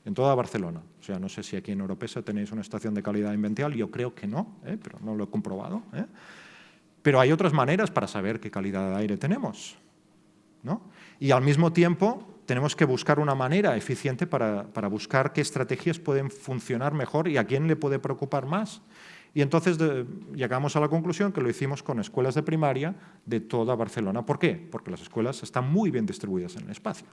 En toda Barcelona. O sea, no sé si aquí en Oropesa tenéis una estación de calidad ambiental, yo creo que no, pero no lo he comprobado. Pero hay otras maneras para saber qué calidad de aire tenemos, ¿no? Y al mismo tiempo tenemos que buscar una manera eficiente para buscar qué estrategias pueden funcionar mejor y a quién le puede preocupar más. Y entonces llegamos a la conclusión que lo hicimos con escuelas de primaria de toda Barcelona. ¿Por qué? Porque las escuelas están muy bien distribuidas en el espacio.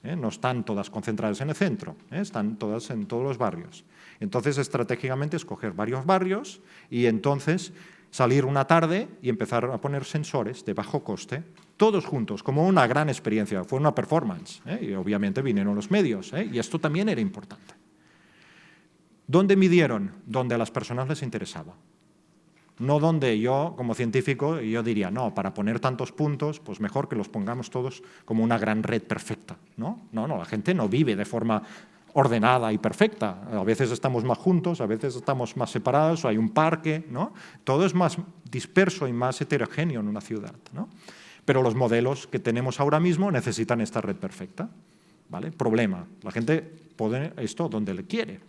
No están todas concentradas en el centro, están todas en todos los barrios. Entonces, estratégicamente, escoger varios barrios y entonces salir una tarde y empezar a poner sensores de bajo coste, todos juntos, como una gran experiencia. Fue una performance, y obviamente vinieron los medios, y esto también era importante. ¿Dónde midieron? Donde a las personas les interesaba. No donde yo, como científico, yo diría, no, para poner tantos puntos, pues mejor que los pongamos todos como una gran red perfecta. No, la gente no vive de forma ordenada y perfecta. A veces estamos más juntos, a veces estamos más separados, o hay un parque, ¿no? Todo es más disperso y más heterogéneo en una ciudad, ¿no? Pero los modelos que tenemos ahora mismo necesitan esta red perfecta, ¿vale? Problema, la gente pone esto donde le quiere.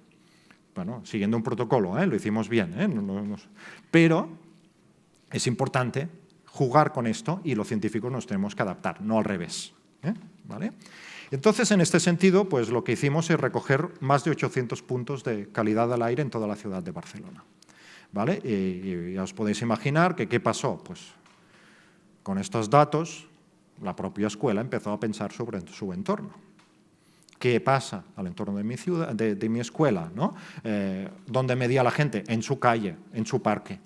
Bueno, siguiendo un protocolo, lo hicimos bien, pero es importante jugar con esto y los científicos nos tenemos que adaptar, no al revés, ¿vale? Entonces, en este sentido, pues lo que hicimos es recoger más de 800 puntos de calidad del aire en toda la ciudad de Barcelona, ¿vale? Y ya os podéis imaginar que ¿qué pasó? Pues con estos datos, la propia escuela empezó a pensar sobre su entorno. ¿Qué pasa al entorno de mi ciudad, de mi escuela, ¿no? ¿Dónde medía la gente? En su calle, en su parque,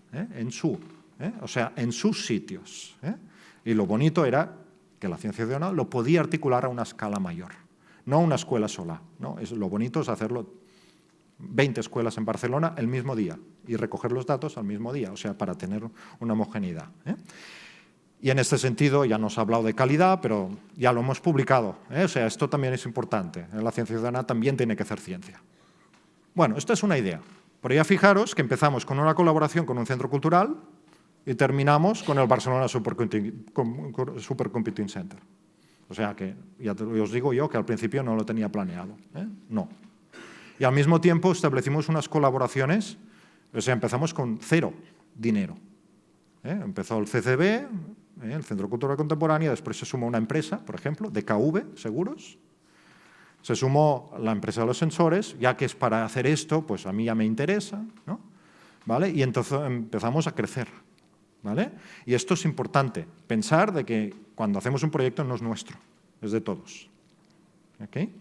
o sea, en sus sitios. Y lo bonito era que la ciencia ciudadana lo podía articular a una escala mayor, no una escuela sola, ¿no? Lo bonito es hacerlo 20 escuelas en Barcelona el mismo día y recoger los datos al mismo día, o sea, para tener una homogeneidad. Y en este sentido ya nos ha hablado de calidad, pero ya lo hemos publicado, O sea, esto también es importante. La ciencia ciudadana también tiene que hacer ciencia. Bueno, esta es una idea. Pero ya fijaros que empezamos con una colaboración con un centro cultural y terminamos con el Barcelona Supercomputing Center. O sea que ya os digo yo que al principio no lo tenía planeado. No. Y al mismo tiempo establecimos unas colaboraciones, o sea, empezamos con 0 dinero. Empezó el CCB, el Centro de Cultura Contemporánea, después se sumó una empresa, por ejemplo, DKV Seguros. Se sumó la empresa de los sensores, ya que es para hacer esto, pues a mí ya me interesa, ¿no? ¿Vale? Y entonces empezamos a crecer. ¿Vale? Y esto es importante, pensar de que cuando hacemos un proyecto no es nuestro, es de todos. ¿Okay?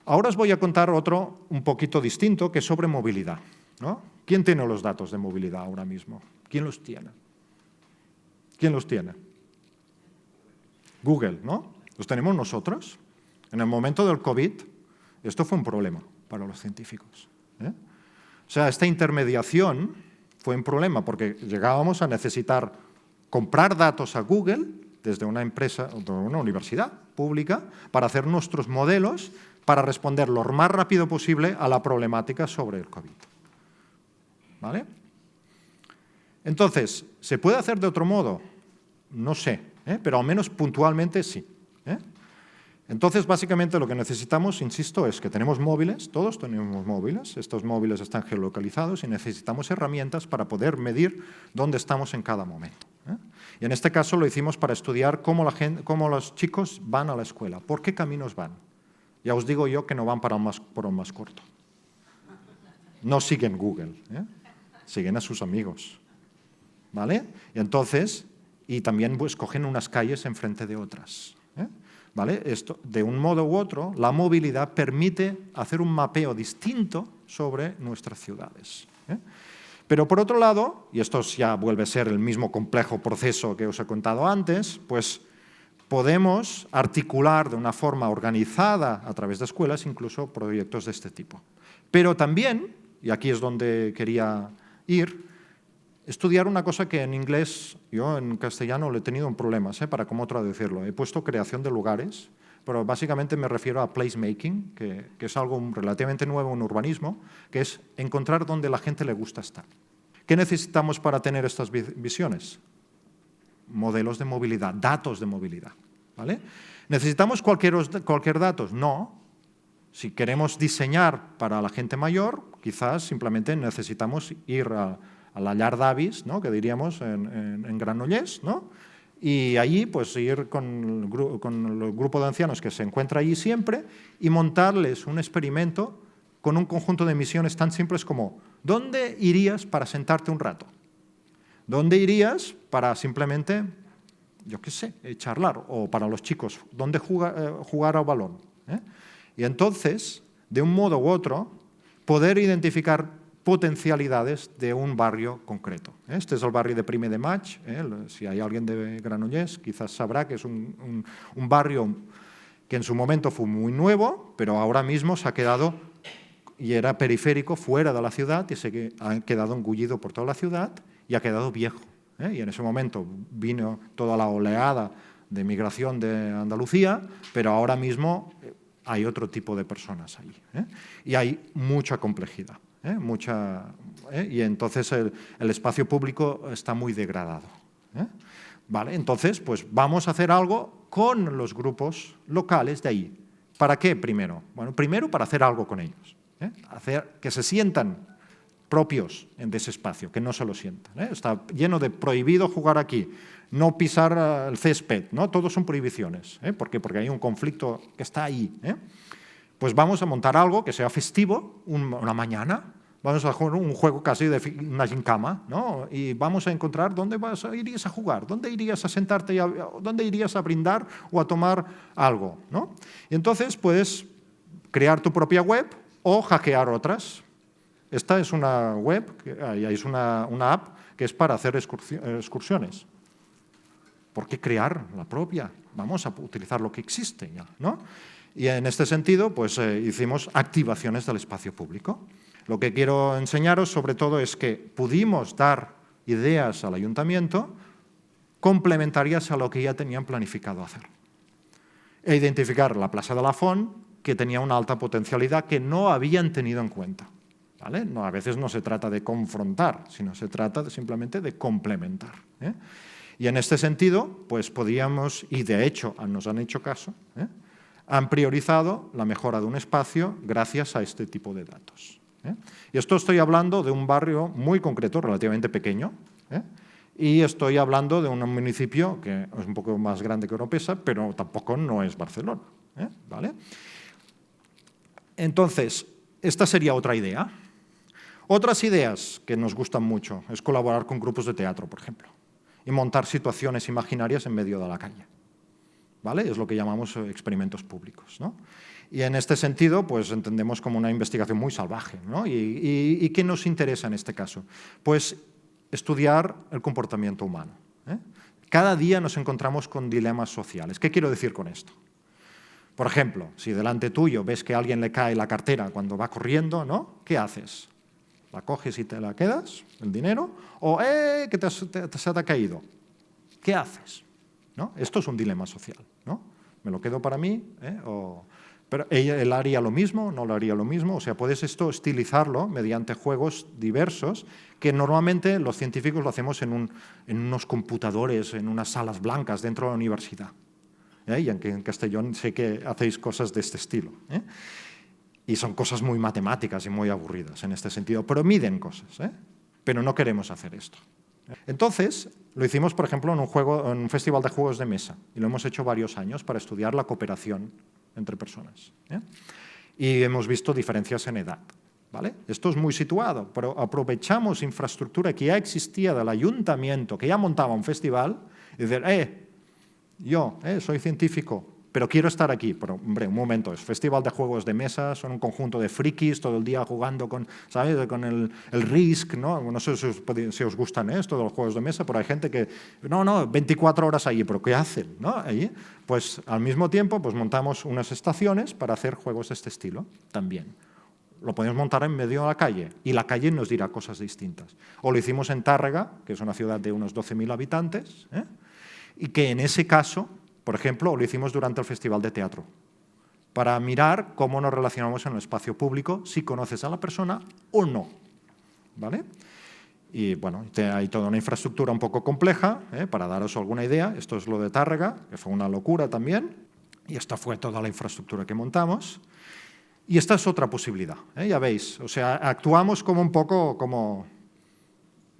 Ahora os voy a contar otro un poquito distinto, que es sobre movilidad, ¿no? ¿Quién tiene los datos de movilidad ahora mismo? ¿Quién los tiene? ¿Quién los tiene? Google, ¿no? Los tenemos nosotros. En el momento del COVID, esto fue un problema para los científicos. O sea, esta intermediación fue un problema porque llegábamos a necesitar comprar datos a Google desde una empresa o una universidad pública para hacer nuestros modelos para responder lo más rápido posible a la problemática sobre el COVID. ¿Vale? Entonces, ¿se puede hacer de otro modo? No sé, pero al menos puntualmente sí. Entonces, básicamente lo que necesitamos, insisto, es que tenemos móviles, todos tenemos móviles, estos móviles están geolocalizados y necesitamos herramientas para poder medir dónde estamos en cada momento. Y en este caso lo hicimos para estudiar cómo los chicos van a la escuela, por qué caminos van. Ya os digo yo que no van por el más corto. No siguen Google, siguen a sus amigos. ¿Vale? Y entonces, y también pues, cogen unas calles enfrente de otras. ¿Vale? Esto, de un modo u otro, la movilidad permite hacer un mapeo distinto sobre nuestras ciudades. Pero por otro lado, y esto ya vuelve a ser el mismo complejo proceso que os he contado antes, pues podemos articular de una forma organizada a través de escuelas incluso proyectos de este tipo. Pero también, y aquí es donde quería ir, estudiar una cosa que en inglés, yo en castellano le he tenido un problema, para cómo traducirlo. He puesto creación de lugares, pero básicamente me refiero a placemaking, que es algo relativamente nuevo en urbanismo, que es encontrar dónde la gente le gusta estar. ¿Qué necesitamos para tener estas visiones? Modelos de movilidad, datos de movilidad. ¿Vale? ¿Necesitamos cualquier datos? No. Si queremos diseñar para la gente mayor, quizás simplemente necesitamos ir a la llar d'avis, ¿no? Que diríamos en Granollers, ¿no? Y allí pues ir con el grupo de ancianos que se encuentra allí siempre y montarles un experimento con un conjunto de misiones tan simples como ¿dónde irías para sentarte un rato? ¿Dónde irías para simplemente, yo qué sé, charlar? O para los chicos, ¿dónde jugar al balón? Y entonces, de un modo u otro, poder identificar potencialidades de un barrio concreto. Este es el barrio de Primer de Maig. Si hay alguien de Granollers, quizás sabrá que es un barrio que en su momento fue muy nuevo, pero ahora mismo se ha quedado, y era periférico, fuera de la ciudad, y se ha quedado engullido por toda la ciudad, y ha quedado viejo. Y en ese momento vino toda la oleada de migración de Andalucía, pero ahora mismo hay otro tipo de personas allí. Y hay mucha complejidad. Y entonces el espacio público está muy degradado. ¿Vale? Entonces, pues vamos a hacer algo con los grupos locales de ahí. ¿Para qué primero? Bueno, primero para hacer algo con ellos. Hacer que se sientan propios de ese espacio, que no se lo sientan. Está lleno de prohibido jugar aquí, no pisar el césped, ¿no? Todos son prohibiciones. ¿Por qué? Porque hay un conflicto que está ahí. Pues vamos a montar algo que sea festivo, una mañana, vamos a jugar un juego casi de una gincama, ¿no? Y vamos a encontrar dónde irías a jugar, dónde irías a sentarte, dónde irías a brindar o a tomar algo, ¿no? Y entonces puedes crear tu propia web o hackear otras. Esta es una web, es una app que es para hacer excursiones. ¿Por qué crear la propia? Vamos a utilizar lo que existe ya, ¿no? Y en este sentido, pues hicimos activaciones del espacio público. Lo que quiero enseñaros, sobre todo, es que pudimos dar ideas al ayuntamiento complementarias a lo que ya tenían planificado hacer. E identificar la Plaza de la Font, que tenía una alta potencialidad que no habían tenido en cuenta. ¿Vale? No, a veces no se trata de confrontar, sino se trata simplemente de complementar. Y en este sentido, pues podríamos, y de hecho nos han hecho caso, han priorizado la mejora de un espacio gracias a este tipo de datos. Y esto estoy hablando de un barrio muy concreto, relativamente pequeño, y estoy hablando de un municipio que es un poco más grande que Oropesa, pero tampoco no es Barcelona. ¿Vale? Entonces, esta sería otra idea. Otras ideas que nos gustan mucho es colaborar con grupos de teatro, por ejemplo, y montar situaciones imaginarias en medio de la calle. ¿Vale? Es lo que llamamos experimentos públicos, ¿no? Y en este sentido, pues entendemos como una investigación muy salvaje, ¿no? ¿Y qué nos interesa en este caso? Pues estudiar el comportamiento humano. Cada día nos encontramos con dilemas sociales. ¿Qué quiero decir con esto? Por ejemplo, si delante tuyo ves que a alguien le cae la cartera cuando va corriendo, ¿no? ¿Qué haces? ¿La coges y te la quedas, el dinero? ¿O, que se te ha caído? ¿Qué haces? ¿No? Esto es un dilema social, ¿no? ¿Me lo quedo para mí? Pero él haría lo mismo, no lo haría lo mismo. O sea, puedes esto estilizarlo mediante juegos diversos que normalmente los científicos lo hacemos en unos computadores, en unas salas blancas dentro de la universidad. Y en Castellón sé que hacéis cosas de este estilo. Y son cosas muy matemáticas y muy aburridas en este sentido, pero miden cosas. Pero no queremos hacer esto. Entonces, lo hicimos, por ejemplo, en un festival de juegos de mesa, y lo hemos hecho varios años para estudiar la cooperación entre personas. Y hemos visto diferencias en edad. ¿Vale? Esto es muy situado, pero aprovechamos infraestructura que ya existía del ayuntamiento, que ya montaba un festival, y decir, yo soy científico, pero quiero estar aquí. Pero, hombre, un momento, es festival de juegos de mesa, son un conjunto de frikis todo el día jugando con, ¿sabes? Con el Risk, ¿no? No sé si os gustan esto de los juegos de mesa, pero hay gente que, no, 24 horas allí, ¿pero qué hacen? ¿No? Allí, pues al mismo tiempo pues, montamos unas estaciones para hacer juegos de este estilo también. Lo podemos montar en medio de la calle y la calle nos dirá cosas distintas. O lo hicimos en Tárrega, que es una ciudad de unos 12.000 habitantes, y que en ese caso, por ejemplo, lo hicimos durante el Festival de Teatro, para mirar cómo nos relacionamos en el espacio público, si conoces a la persona o no. ¿Vale? Y bueno, hay toda una infraestructura un poco compleja, para daros alguna idea. Esto es lo de Tárrega, que fue una locura también, y esta fue toda la infraestructura que montamos. Y esta es otra posibilidad, ya veis. O sea, actuamos como un poco como...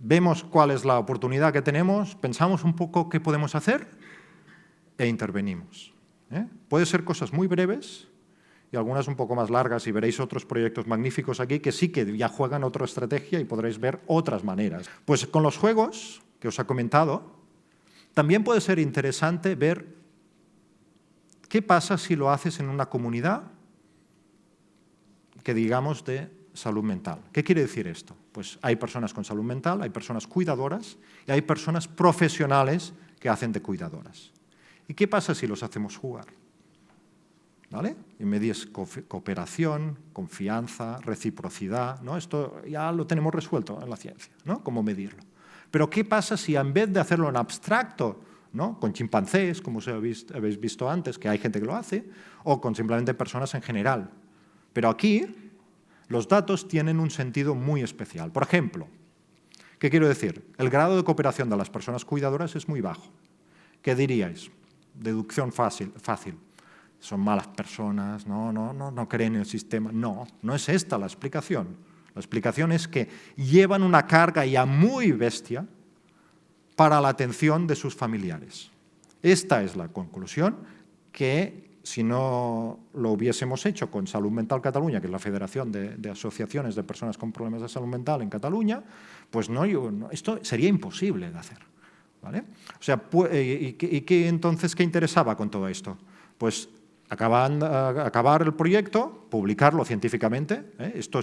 Vemos cuál es la oportunidad que tenemos, pensamos un poco qué podemos hacer e intervenimos. Puede ser cosas muy breves y algunas un poco más largas, y veréis otros proyectos magníficos aquí que sí que ya juegan otra estrategia y podréis ver otras maneras. Pues con los juegos que os he comentado, también puede ser interesante ver qué pasa si lo haces en una comunidad que digamos de salud mental. ¿Qué quiere decir esto? Pues hay personas con salud mental, hay personas cuidadoras y hay personas profesionales que hacen de cuidadoras. ¿Y qué pasa si los hacemos jugar? ¿Vale? Y medias cooperación, confianza, reciprocidad, ¿no? Esto ya lo tenemos resuelto en la ciencia, ¿no? Cómo medirlo. Pero ¿qué pasa si en vez de hacerlo en abstracto, ¿no? Con chimpancés, como habéis visto antes, que hay gente que lo hace, o con simplemente personas en general? Pero aquí los datos tienen un sentido muy especial. Por ejemplo, ¿qué quiero decir? El grado de cooperación de las personas cuidadoras es muy bajo. ¿Qué diríais? Deducción fácil. Son malas personas, no creen en el sistema. No es esta la explicación. La explicación es que llevan una carga ya muy bestia para la atención de sus familiares. Esta es la conclusión que, si no lo hubiésemos hecho con Salud Mental Cataluña, que es la Federación de Asociaciones de Personas con Problemas de Salud Mental en Cataluña, pues esto sería imposible de hacer. ¿Vale? O sea, entonces, ¿qué interesaba con todo esto? Pues acabar el proyecto, publicarlo científicamente. Esto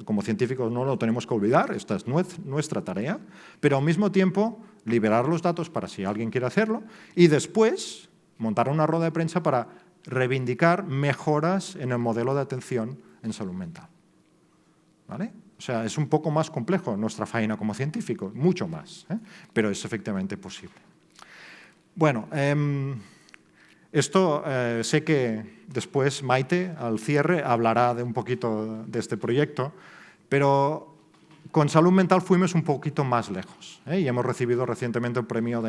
como científicos no lo tenemos que olvidar, esta es nuestra tarea, pero al mismo tiempo liberar los datos para si alguien quiere hacerlo y después montar una rueda de prensa para reivindicar mejoras en el modelo de atención en salud mental. ¿Vale? O sea, es un poco más complejo nuestra faena como científicos, mucho más, pero es efectivamente posible. Bueno, esto sé que después Maite, al cierre, hablará de un poquito de este proyecto, pero Con salud mental fuimos un poquito más lejos, y hemos recibido recientemente un premio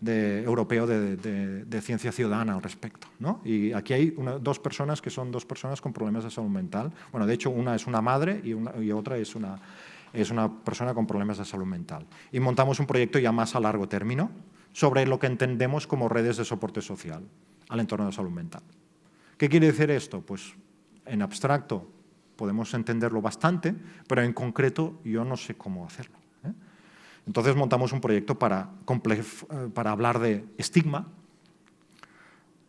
europeo de ciencia ciudadana al respecto, ¿no? Y aquí hay dos personas que son dos personas con problemas de salud mental. Bueno, de hecho, una es una madre y otra es una persona con problemas de salud mental. Y montamos un proyecto ya más a largo término sobre lo que entendemos como redes de soporte social al entorno de salud mental. ¿Qué quiere decir esto? Pues en abstracto podemos entenderlo bastante, pero en concreto yo no sé cómo hacerlo, ¿eh? Entonces montamos un proyecto para hablar de estigma,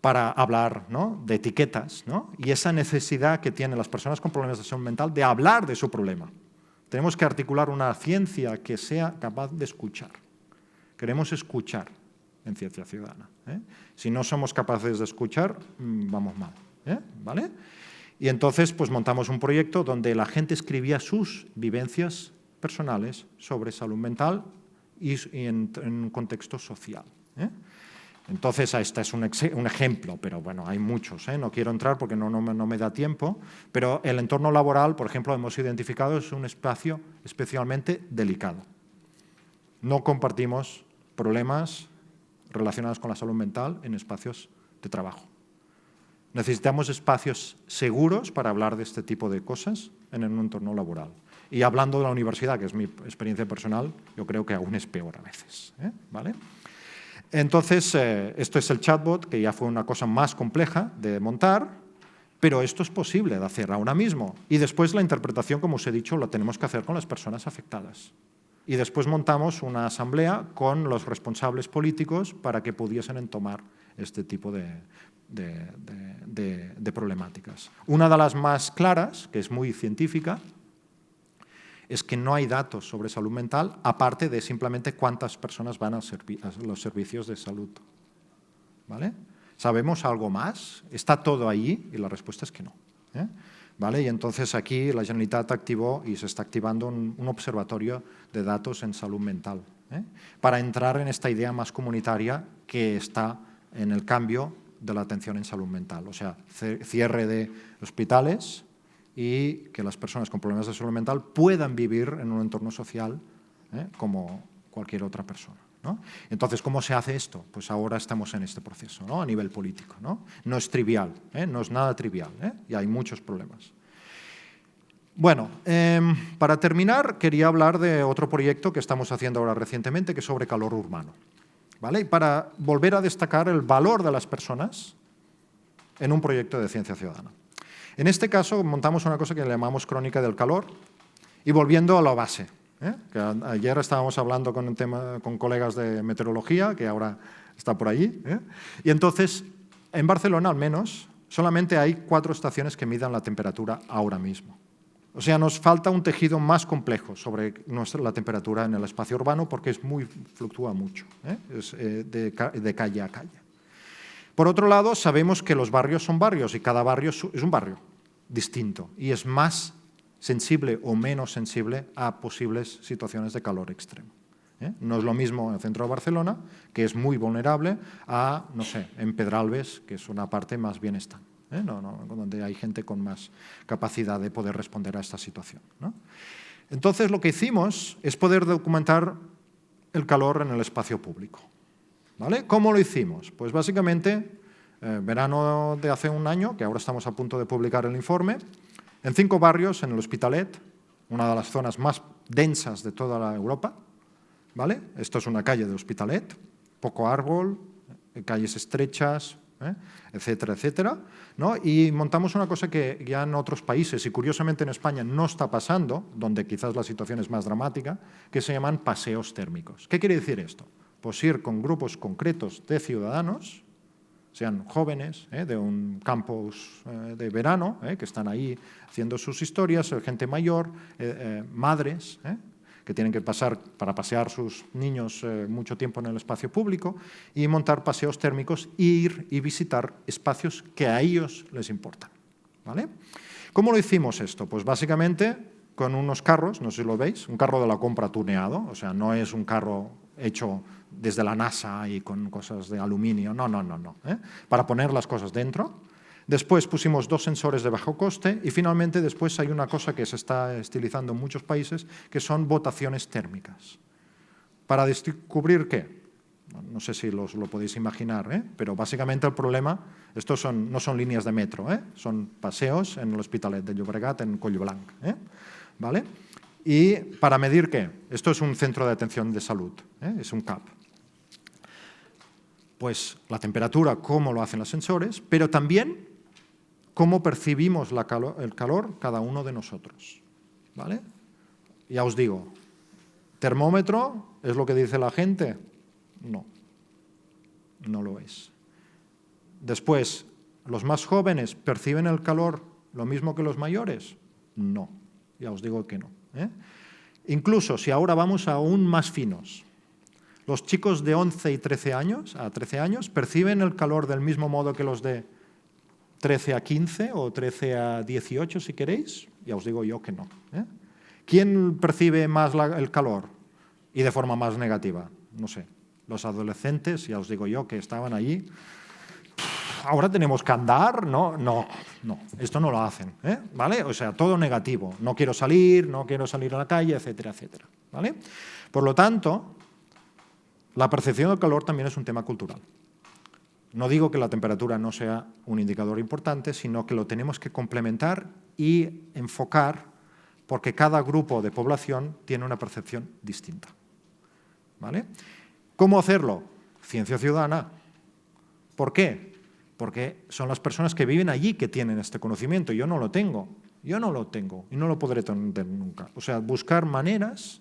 para hablar, ¿no?, de etiquetas, ¿no?, y esa necesidad que tienen las personas con problemas de salud mental de hablar de su problema. Tenemos que articular una ciencia que sea capaz de escuchar. Queremos escuchar en ciencia ciudadana, ¿eh? Si no somos capaces de escuchar, vamos mal, ¿vale? Y entonces pues montamos un proyecto donde la gente escribía sus vivencias personales sobre salud mental y en un contexto social, ¿eh? Entonces, este es un ejemplo, pero bueno, hay muchos, ¿eh? No quiero entrar porque no me da tiempo, pero el entorno laboral, por ejemplo, hemos identificado es un espacio especialmente delicado. No compartimos problemas relacionados con la salud mental en espacios de trabajo. Necesitamos espacios seguros para hablar de este tipo de cosas en un entorno laboral. Y hablando de la universidad, que es mi experiencia personal, yo creo que aún es peor a veces, ¿eh? ¿Vale? Entonces, esto es el chatbot, que ya fue una cosa más compleja de montar, pero esto es posible de hacer ahora mismo. Y después la interpretación, como os he dicho, la tenemos que hacer con las personas afectadas. Y después montamos una asamblea con los responsables políticos para que pudiesen tomar este tipo de problemáticas. Una de las más claras, que es muy científica, es que no hay datos sobre salud mental, aparte de simplemente cuántas personas van a los servicios de salud, ¿vale? ¿Sabemos algo más? ¿Está todo ahí? Y la respuesta es que no, ¿eh? ¿Vale? Y entonces aquí la Generalitat activó y se está activando un observatorio de datos en salud mental, ¿eh?, para entrar en esta idea más comunitaria que está en el cambio de la atención en salud mental, o sea, cierre de hospitales y que las personas con problemas de salud mental puedan vivir en un entorno social, como cualquier otra persona, ¿no? Entonces, ¿cómo se hace esto? Pues ahora estamos en este proceso, ¿no?, a nivel político, ¿no? No es trivial, no es nada trivial, y hay muchos problemas. Bueno, para terminar, quería hablar de otro proyecto que estamos haciendo ahora recientemente, que es sobre calor urbano, ¿vale? Y para volver a destacar el valor de las personas en un proyecto de ciencia ciudadana. En este caso montamos una cosa que le llamamos crónica del calor y volviendo a la base, que ayer estábamos hablando con colegas de meteorología, que ahora está por allí, y entonces en Barcelona al menos solamente hay 4 estaciones que midan la temperatura ahora mismo. O sea, nos falta un tejido más complejo sobre la temperatura en el espacio urbano porque fluctúa mucho, es de calle a calle. Por otro lado, sabemos que los barrios son barrios y cada barrio es un barrio distinto y es más sensible o menos sensible a posibles situaciones de calor extremo, ¿eh? No es lo mismo en el centro de Barcelona, que es muy vulnerable, a, no sé, en Pedralbes, que es una parte más bienestar, donde hay gente con más capacidad de poder responder a esta situación, ¿no? Entonces, lo que hicimos es poder documentar el calor en el espacio público, ¿vale? ¿Cómo lo hicimos? Pues básicamente, verano de hace un año, que ahora estamos a punto de publicar el informe, en 5 barrios en el Hospitalet, una de las zonas más densas de toda la Europa, ¿vale? Esto es una calle de Hospitalet, poco árbol, calles estrechas, etcétera, etcétera, ¿no? Y montamos una cosa que ya en otros países, y curiosamente en España no está pasando, donde quizás la situación es más dramática, que se llaman paseos térmicos. ¿Qué quiere decir esto? Pues ir con grupos concretos de ciudadanos, sean jóvenes, de un campus de verano, que están ahí haciendo sus historias, gente mayor, madres, que tienen que pasar para pasear sus niños mucho tiempo en el espacio público y montar paseos térmicos e ir y visitar espacios que a ellos les importan, ¿vale? ¿Cómo lo hicimos esto? Pues básicamente con unos carros, no sé si lo veis, un carro de la compra tuneado, o sea, no es un carro hecho desde la NASA y con cosas de aluminio, no, para poner las cosas dentro, Después pusimos 2 sensores de bajo coste y finalmente después hay una cosa que se está estilizando en muchos países, que son votaciones térmicas. ¿Para descubrir qué? No sé si lo podéis imaginar, pero básicamente el problema, estos no son líneas de metro, son paseos en el Hospitalet de Llobregat, en Collblanc, ¿vale? ¿Y para medir qué? Esto es un centro de atención de salud, es un CAP. Pues la temperatura, cómo lo hacen los sensores, pero también cómo percibimos el calor cada uno de nosotros, ¿vale? Ya os digo, ¿termómetro es lo que dice la gente? No, no lo es. Después, ¿los más jóvenes perciben el calor lo mismo que los mayores? No, ya os digo que no. Incluso si ahora vamos aún más finos, los chicos de 11 y 13 años, perciben el calor del mismo modo que los de 13 a 15 o 13 a 18, si queréis, ya os digo yo que no. ¿Quién percibe más el calor y de forma más negativa? No sé, los adolescentes, ya os digo yo, que estaban allí. Ahora tenemos que andar, no, esto no lo hacen, ¿vale? O sea, todo negativo, no quiero salir a la calle, etcétera, etcétera, ¿vale? Por lo tanto, la percepción del calor también es un tema cultural. No digo que la temperatura no sea un indicador importante, sino que lo tenemos que complementar y enfocar porque cada grupo de población tiene una percepción distinta, ¿vale? ¿Cómo hacerlo? Ciencia ciudadana. ¿Por qué? Porque son las personas que viven allí que tienen este conocimiento. Yo no lo tengo y no lo podré tener nunca. O sea, buscar maneras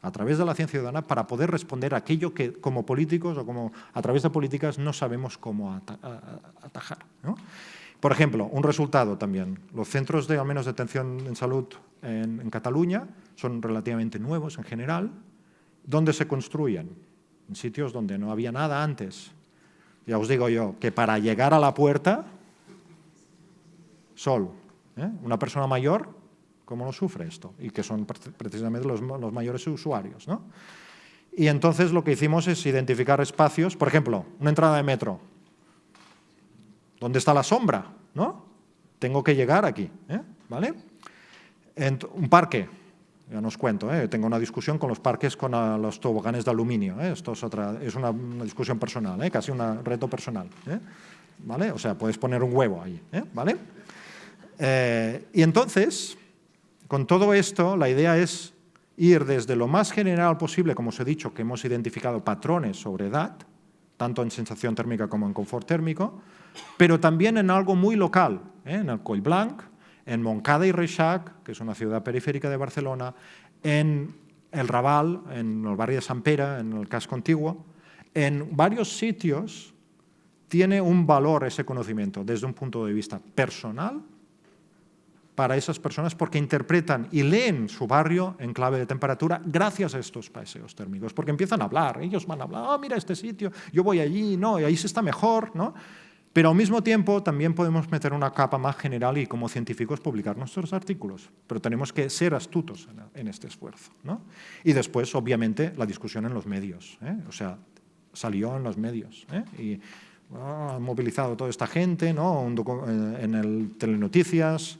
a través de la ciencia ciudadana para poder responder a aquello que como políticos o como a través de políticas no sabemos cómo atajar, ¿no? Por ejemplo, un resultado también. Los centros de al menos de atención en salud en Cataluña son relativamente nuevos en general. ¿Dónde se construyen? En sitios donde no había nada antes. Ya os digo yo que para llegar a la puerta, sol, una persona mayor, ¿cómo lo sufre esto? Y que son precisamente los mayores usuarios, ¿no? Y entonces lo que hicimos es identificar espacios, por ejemplo, una entrada de metro. ¿Dónde está la sombra? ¿No? Tengo que llegar aquí, ¿vale? Un parque, ya no os cuento, tengo una discusión con los parques con los toboganes de aluminio, esto es una discusión personal, casi un reto personal, ¿vale? O sea, puedes poner un huevo ahí, ¿vale? Y entonces, con todo esto, la idea es ir desde lo más general posible, como os he dicho, que hemos identificado patrones sobre edad, tanto en sensación térmica como en confort térmico, pero también en algo muy local, en el Collblanc, en Montcada y Reixac, que es una ciudad periférica de Barcelona, en el Raval, en el barrio de Sant Pere, en el casco antiguo. En varios sitios tiene un valor ese conocimiento desde un punto de vista personal para esas personas porque interpretan y leen su barrio en clave de temperatura gracias a estos paseos térmicos, porque empiezan a hablar, ellos van a hablar, mira este sitio, yo voy allí, no, y ahí se está mejor, ¿no? Pero al mismo tiempo también podemos meter una capa más general y como científicos publicar nuestros artículos, pero tenemos que ser astutos en este esfuerzo, ¿no? Y después, obviamente, la discusión en los medios, o sea, salió en los medios, y han movilizado toda esta gente, ¿no? En el Telenoticias,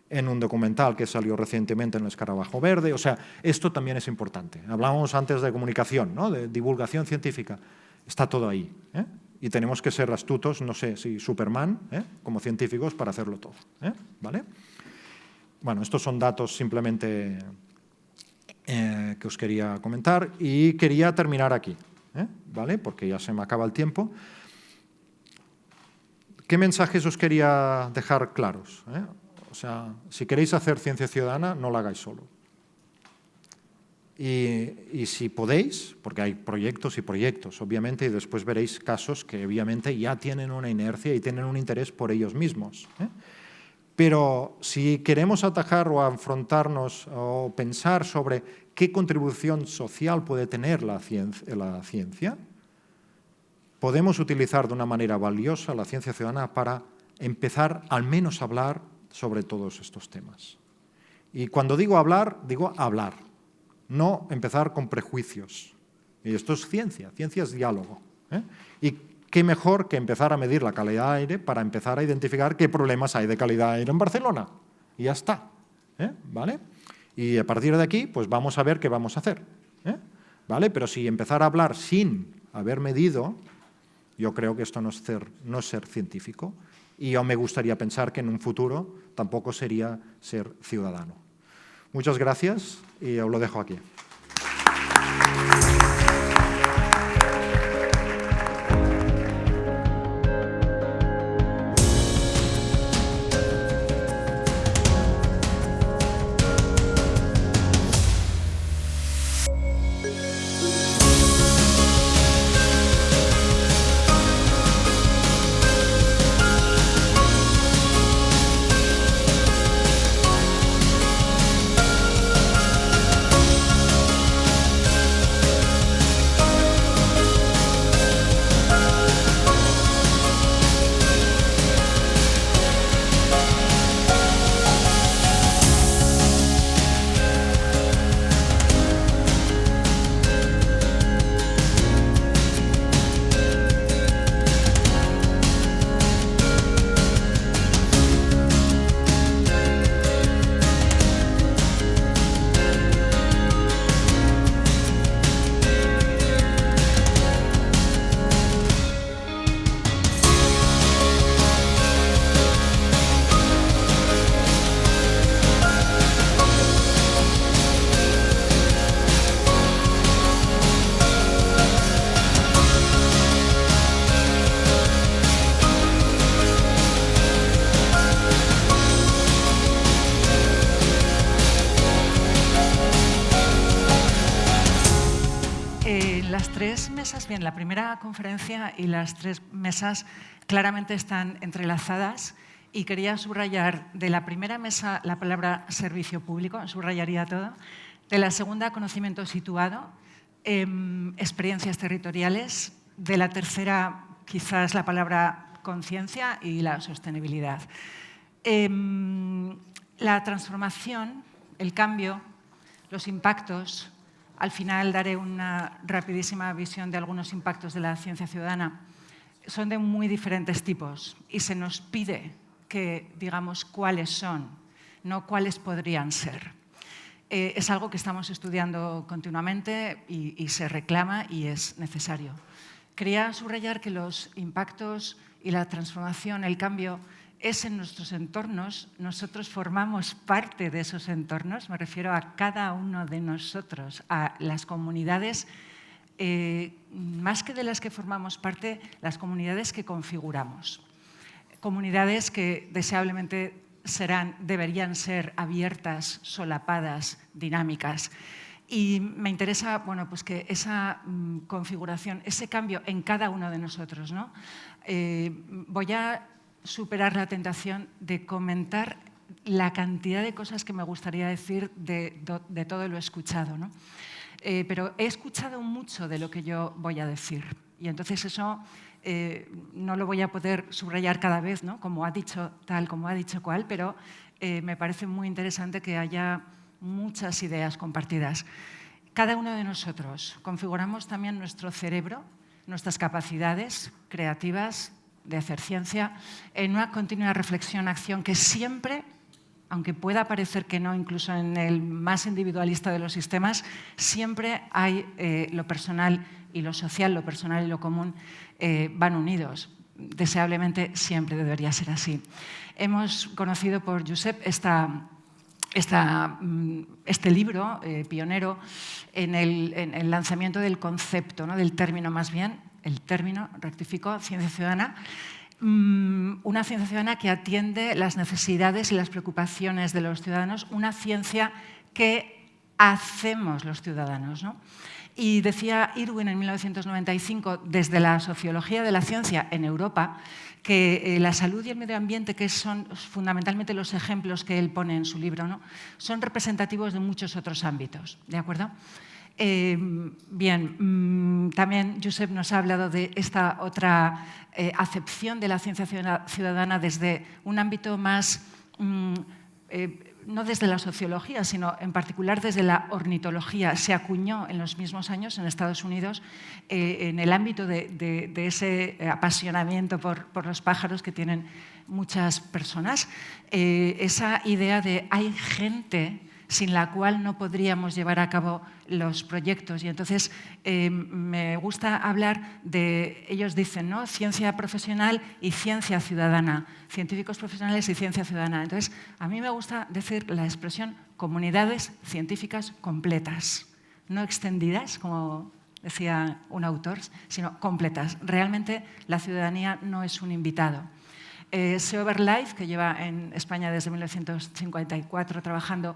en un documental que salió recientemente en el Escarabajo Verde, o sea, esto también es importante. Hablábamos antes de comunicación, ¿no? De divulgación científica, está todo ahí, y tenemos que ser astutos, no sé si Superman, como científicos, para hacerlo todo, ¿vale? Bueno, estos son datos simplemente que os quería comentar y quería terminar aquí, ¿vale? Porque ya se me acaba el tiempo. ¿Qué mensajes os quería dejar claros? O sea, si queréis hacer ciencia ciudadana, no la hagáis solo. Y si podéis, porque hay proyectos y proyectos, obviamente, y después veréis casos que obviamente ya tienen una inercia y tienen un interés por ellos mismos. Pero si queremos atajar o afrontarnos o pensar sobre qué contribución social puede tener la ciencia, podemos utilizar de una manera valiosa la ciencia ciudadana para empezar al menos a hablar sobre todos estos temas. Y cuando digo hablar, no empezar con prejuicios. Y esto es ciencia es diálogo. Y qué mejor que empezar a medir la calidad de aire para empezar a identificar qué problemas hay de calidad de aire en Barcelona. Y ya está. ¿Vale? Y a partir de aquí, pues vamos a ver qué vamos a hacer. ¿Vale? Pero si empezar a hablar sin haber medido, yo creo que esto no es ser científico. Y yo me gustaría pensar que en un futuro tampoco sería ser ciudadano. Muchas gracias y os lo dejo aquí. Bien, la primera conferencia y las tres mesas claramente están entrelazadas y quería subrayar de la primera mesa la palabra servicio público, subrayaría todo, de la segunda conocimiento situado, experiencias territoriales, de la tercera quizás la palabra conciencia y la sostenibilidad. La transformación, el cambio, los impactos. Al final daré una rapidísima visión de algunos impactos de la ciencia ciudadana. Son de muy diferentes tipos y se nos pide que digamos cuáles son, no cuáles podrían ser. Es algo que estamos estudiando continuamente y se reclama y es necesario. Quería subrayar que los impactos y la transformación, el cambio, es en nuestros entornos. Nosotros formamos parte de esos entornos, me refiero a cada uno de nosotros, a las comunidades, más que de las que formamos parte, las comunidades que configuramos. Comunidades que deseablemente deberían ser abiertas, solapadas, dinámicas. Y me interesa pues que esa configuración, ese cambio en cada uno de nosotros, ¿no? Voy a superar la tentación de comentar la cantidad de cosas que me gustaría decir de todo lo escuchado, ¿no? Pero he escuchado mucho de lo que yo voy a decir y entonces eso no lo voy a poder subrayar cada vez, ¿no? Como ha dicho tal, como ha dicho cual, pero me parece muy interesante que haya muchas ideas compartidas. Cada uno de nosotros configuramos también nuestro cerebro, nuestras capacidades creativas, de hacer ciencia, en una continua reflexión, acción que siempre, aunque pueda parecer que no, incluso en el más individualista de los sistemas, siempre hay lo personal y lo social, lo personal y lo común van unidos. Deseablemente siempre debería ser así. Hemos conocido por Josep este libro pionero en el lanzamiento del concepto, ¿no? Del término más bien, el término, rectifico, ciencia ciudadana, una ciencia ciudadana que atiende las necesidades y las preocupaciones de los ciudadanos, una ciencia que hacemos los ciudadanos, ¿no? Y decía Irwin en 1995, desde la sociología de la ciencia en Europa, que la salud y el medio ambiente, que son fundamentalmente los ejemplos que él pone en su libro, ¿no? Son representativos de muchos otros ámbitos, ¿de acuerdo? Bien, también Josep nos ha hablado de esta otra acepción de la ciencia ciudadana desde un ámbito más no desde la sociología, sino en particular desde la ornitología, se acuñó en los mismos años en Estados Unidos en el ámbito de ese apasionamiento por los pájaros que tienen muchas personas, esa idea de hay gente sin la cual no podríamos llevar a cabo los proyectos. Y entonces me gusta hablar de, ellos dicen, ¿no?, ciencia profesional y ciencia ciudadana, científicos profesionales y ciencia ciudadana. Entonces, a mí me gusta decir la expresión comunidades científicas completas, no extendidas, como decía un autor, sino completas. Realmente la ciudadanía no es un invitado. Seoverlife, que lleva en España desde 1954 trabajando,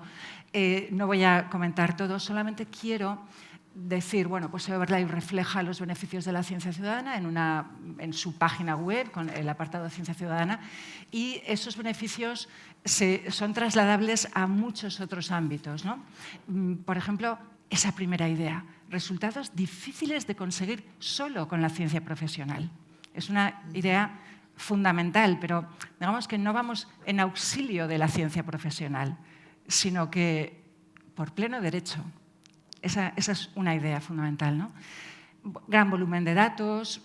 no voy a comentar todo, solamente quiero decir, bueno, pues Seoverlife refleja los beneficios de la ciencia ciudadana en su página web, con el apartado de ciencia ciudadana, y esos beneficios son trasladables a muchos otros ámbitos, ¿no? Por ejemplo, esa primera idea, resultados difíciles de conseguir solo con la ciencia profesional. Es una idea fundamental, pero digamos que no vamos en auxilio de la ciencia profesional, sino que por pleno derecho. Esa es una idea fundamental, ¿no? Gran volumen de datos,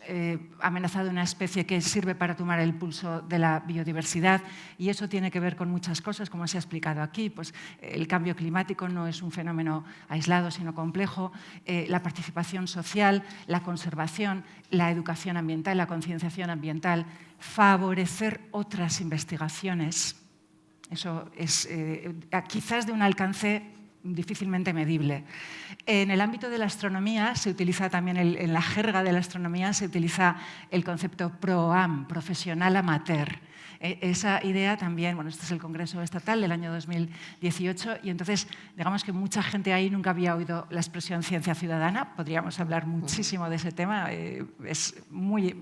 amenazado una especie que sirve para tomar el pulso de la biodiversidad, y eso tiene que ver con muchas cosas, como se ha explicado aquí. Pues, el cambio climático no es un fenómeno aislado, sino complejo. La participación social, la conservación, la educación ambiental, la concienciación ambiental, favorecer otras investigaciones. Eso es quizás de un alcance difícilmente medible. En el ámbito de la astronomía se utiliza también, en la jerga de la astronomía, se utiliza el concepto PROAM, profesional amateur. Esa idea también, bueno, este es el Congreso Estatal del año 2018, y entonces digamos que mucha gente ahí nunca había oído la expresión ciencia ciudadana. Podríamos hablar muchísimo de ese tema, es muy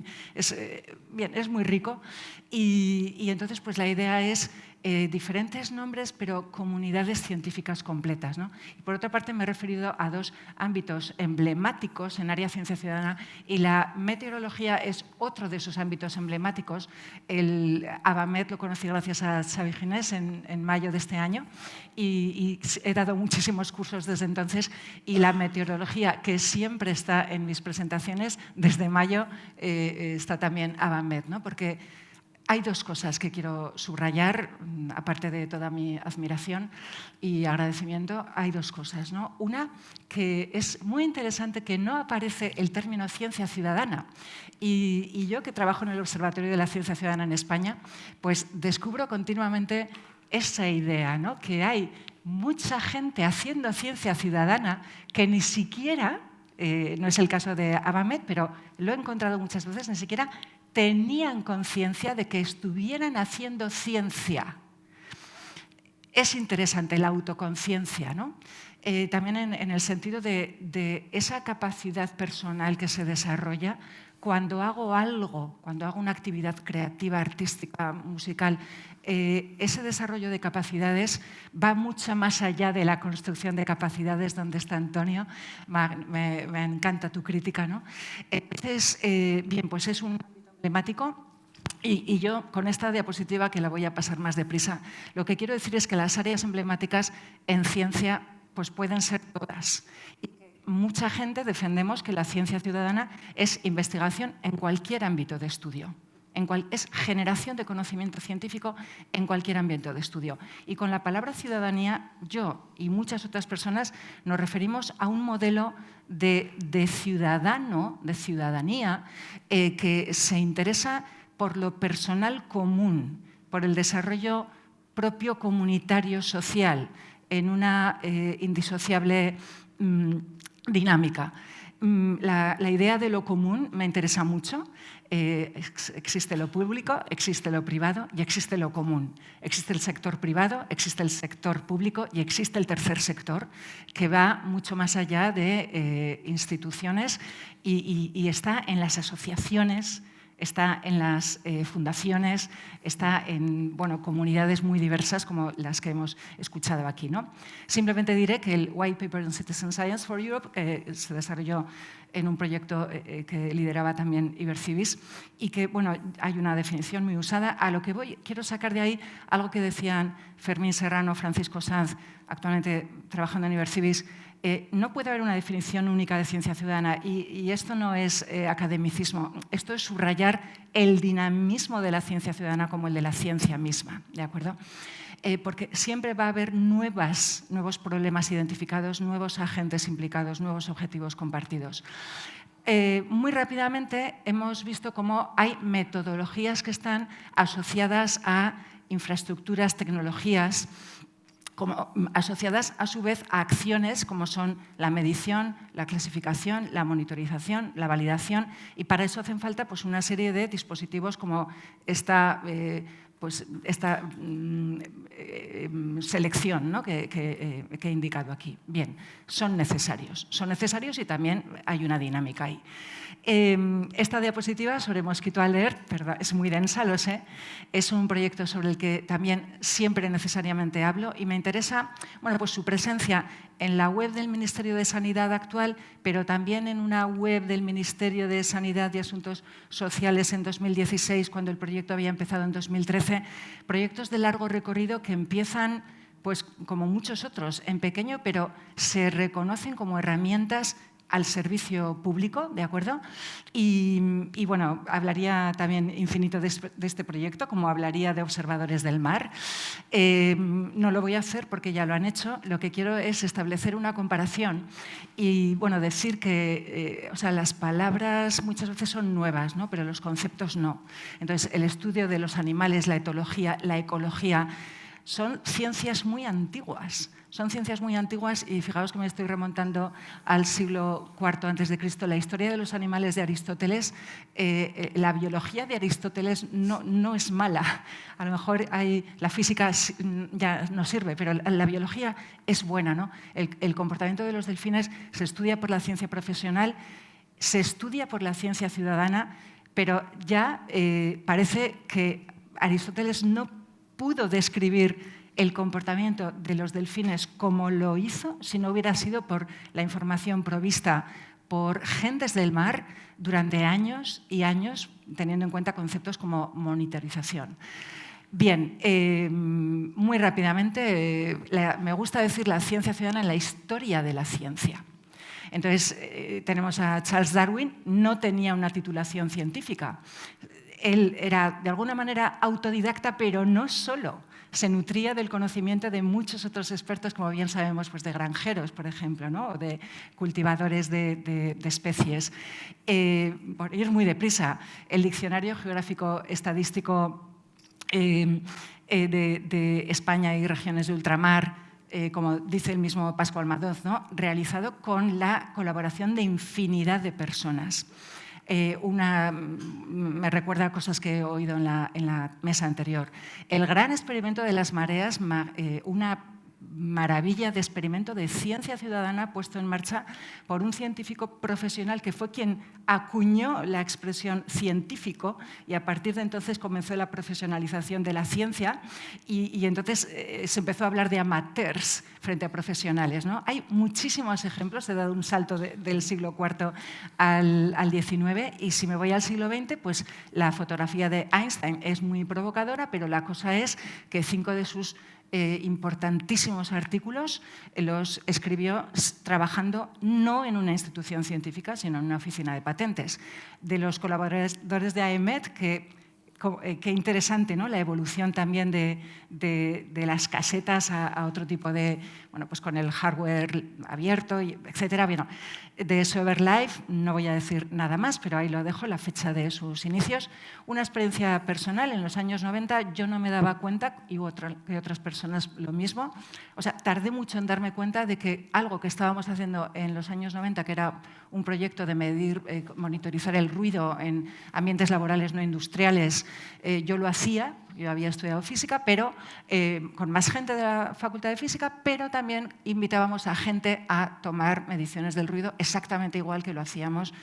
rico, y entonces pues la idea es diferentes nombres, pero comunidades científicas completas, ¿no? Y por otra parte, me he referido a dos ámbitos emblemáticos en área de ciencia ciudadana, y la meteorología es otro de esos ámbitos emblemáticos. El ABAMED lo conocí gracias a Xavi Ginés en mayo de este año, y he dado muchísimos cursos desde entonces, y la meteorología, que siempre está en mis presentaciones, desde mayo está también ABAMED, ¿no? Porque hay dos cosas que quiero subrayar, aparte de toda mi admiración y agradecimiento. Hay dos cosas, ¿no? Una, que es muy interesante que no aparece el término ciencia ciudadana. Y yo, que trabajo en el Observatorio de la Ciencia Ciudadana en España, pues descubro continuamente esa idea, ¿no? Que hay mucha gente haciendo ciencia ciudadana que ni siquiera, no es el caso de ABAMED, pero lo he encontrado muchas veces, ni siquiera tenían conciencia de que estuvieran haciendo ciencia. Es interesante la autoconciencia, ¿no? También en el sentido de esa capacidad personal que se desarrolla cuando hago algo, cuando hago una actividad creativa, artística, musical. Ese desarrollo de capacidades va mucho más allá de la construcción de capacidades. ¿Dónde está Antonio? Me encanta tu crítica, ¿no? Entonces, bien, pues es un emblemático, y yo con esta diapositiva, que la voy a pasar más deprisa, lo que quiero decir es que las áreas emblemáticas en ciencia pues pueden ser todas. Y mucha gente defendemos que la ciencia ciudadana es investigación en cualquier ámbito de estudio. Es generación de conocimiento científico en cualquier ámbito de estudio. Y con la palabra ciudadanía, yo y muchas otras personas nos referimos a un modelo de ciudadano, de ciudadanía, que se interesa por lo personal común, por el desarrollo propio comunitario social, en una indisociable dinámica. La idea de lo común me interesa mucho. Existe lo público, existe lo privado y existe lo común. Existe el sector privado, existe el sector público y existe el tercer sector, que va mucho más allá de instituciones y está en las asociaciones, está en las fundaciones, está en comunidades muy diversas como las que hemos escuchado aquí, ¿no? Simplemente diré que el White Paper on Citizen Science for Europe se desarrolló en un proyecto que lideraba también Ibercivis y que, hay una definición muy usada. A lo que quiero sacar de ahí algo que decían Fermín Serrano, Francisco Sanz, actualmente trabajando en Ibercivis. No puede haber una definición única de ciencia ciudadana y esto no es academicismo, esto es subrayar el dinamismo de la ciencia ciudadana como el de la ciencia misma, ¿de acuerdo? Porque siempre va a haber nuevos problemas identificados, nuevos agentes implicados, nuevos objetivos compartidos. Muy rápidamente hemos visto cómo hay metodologías que están asociadas a infraestructuras, tecnologías, asociadas a su vez a acciones como son la medición, la clasificación, la monitorización, la validación, y para eso hacen falta una serie de dispositivos como esta selección, ¿no? que he indicado aquí. Bien, son necesarios y también hay una dinámica ahí. Esta diapositiva sobre Mosquito Alert, es muy densa, lo sé, es un proyecto sobre el que también siempre necesariamente hablo y me interesa su presencia en la web del Ministerio de Sanidad actual, pero también en una web del Ministerio de Sanidad y Asuntos Sociales en 2016, cuando el proyecto había empezado en 2013, proyectos de largo recorrido que empiezan, como muchos otros, en pequeño, pero se reconocen como herramientas al servicio público, ¿de acuerdo? Y hablaría también infinito de este proyecto, como hablaría de Observadores del Mar. No lo voy a hacer porque ya lo han hecho. Lo que quiero es establecer una comparación y decir que las palabras muchas veces son nuevas, ¿no? Pero los conceptos no. Entonces, el estudio de los animales, la etología, la ecología, son ciencias muy antiguas. Son ciencias muy antiguas y fijaos que me estoy remontando al siglo IV a.C. La historia de los animales de Aristóteles, la biología de Aristóteles no es mala. A lo mejor la física ya no sirve, pero la biología es buena, ¿no? El comportamiento de los delfines se estudia por la ciencia profesional, se estudia por la ciencia ciudadana, pero ya parece que Aristóteles no pudo describir el comportamiento de los delfines como lo hizo si no hubiera sido por la información provista por gentes del mar durante años y años, teniendo en cuenta conceptos como monitorización. Bien, muy rápidamente, me gusta decir la ciencia ciudadana en la historia de la ciencia. Entonces, tenemos a Charles Darwin, no tenía una titulación científica. Él era, de alguna manera, autodidacta, pero no solo. Se nutría del conocimiento de muchos otros expertos, como bien sabemos, de granjeros, por ejemplo, ¿no? O de cultivadores de especies. Por ir muy deprisa, el Diccionario Geográfico Estadístico de España y regiones de ultramar, como dice el mismo Pascual Madoz, ¿no? Realizado con la colaboración de infinidad de personas. Me recuerda a cosas que he oído en la mesa anterior. El gran experimento de las mareas, una maravilla de experimento de ciencia ciudadana puesto en marcha por un científico profesional que fue quien acuñó la expresión científico y a partir de entonces comenzó la profesionalización de la ciencia y entonces se empezó a hablar de amateurs frente a profesionales, ¿no? Hay muchísimos ejemplos, he dado un salto del siglo IV al XIX y si me voy al siglo XX, pues la fotografía de Einstein es muy provocadora, pero la cosa es que 5 de sus importantísimos artículos los escribió trabajando no en una institución científica, sino en una oficina de patentes. De los colaboradores de AEMET, qué interesante, ¿no? La evolución también de las casetas a otro tipo de, con el hardware abierto, etcétera. Bueno, de SoberLife no voy a decir nada más, pero ahí lo dejo, la fecha de sus inicios. Una experiencia personal, en los años 90 yo no me daba cuenta, y otras personas lo mismo. O sea, tardé mucho en darme cuenta de que algo que estábamos haciendo en los años 90, que era un proyecto de monitorizar el ruido en ambientes laborales no industriales, yo lo hacía Yo había estudiado física, pero con más gente de la Facultad de Física, pero también invitábamos a gente a tomar mediciones del ruido exactamente igual que lo hacíamos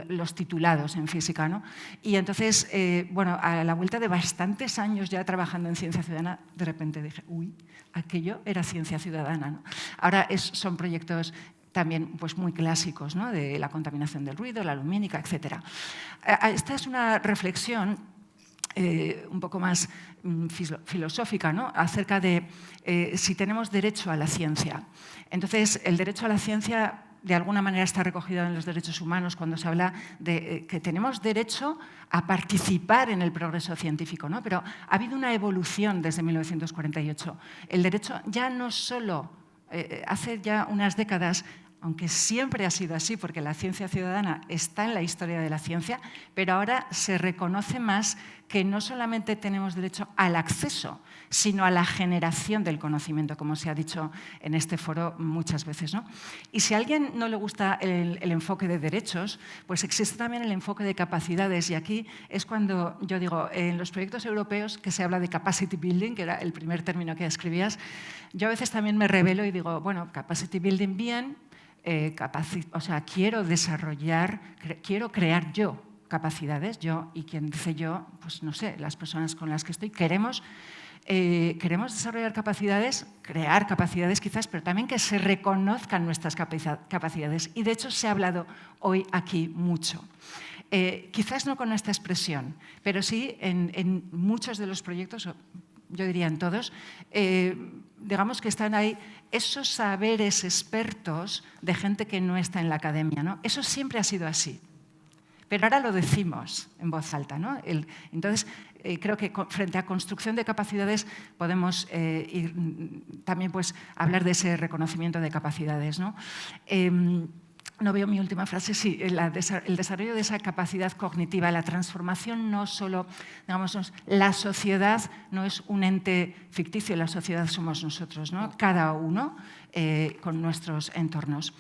los titulados en física, ¿no? Y entonces, bueno, a la vuelta de bastantes años ya trabajando en ciencia ciudadana, de repente dije, uy, aquello era ciencia ciudadana, ¿no? Ahora son proyectos también pues, muy clásicos, ¿no? De la contaminación del ruido, la lumínica, etc. Esta es una reflexión un poco más filosófica, ¿no? Acerca de si tenemos derecho a la ciencia. Entonces, el derecho a la ciencia de alguna manera está recogido en los derechos humanos cuando se habla de que tenemos derecho a participar en el progreso científico, ¿no? Pero ha habido una evolución desde 1948. El derecho ya no solo, hace ya unas décadas, aunque siempre ha sido así, porque la ciencia ciudadana está en la historia de la ciencia, pero ahora se reconoce más que no solamente tenemos derecho al acceso, sino a la generación del conocimiento, como se ha dicho en este foro muchas veces, ¿no? Y si a alguien no le gusta el enfoque de derechos, pues existe también el enfoque de capacidades. Y aquí es cuando yo digo, en los proyectos europeos que se habla de capacity building, que era el primer término que escribías, yo a veces también me revelo y digo, bueno, capacity building bien, o sea, quiero desarrollar, quiero crear yo capacidades, yo y quien dice yo, pues no sé, las personas con las que estoy, queremos desarrollar capacidades, crear capacidades quizás, pero también que se reconozcan nuestras capacidades. Y de hecho se ha hablado hoy aquí mucho. Quizás no con esta expresión, pero sí en muchos de los proyectos, yo diría en todos, digamos que están ahí esos saberes expertos de gente que no está en la academia, ¿no? Eso siempre ha sido así. Pero ahora lo decimos en voz alta, ¿no? Entonces, creo que frente a construcción de capacidades podemos también pues, hablar de ese reconocimiento de capacidades, ¿no? No veo mi última frase, sí, el desarrollo de esa capacidad cognitiva, la transformación no solo, digamos, la sociedad no es un ente ficticio, la sociedad somos nosotros, ¿no? Cada uno con nuestros entornos.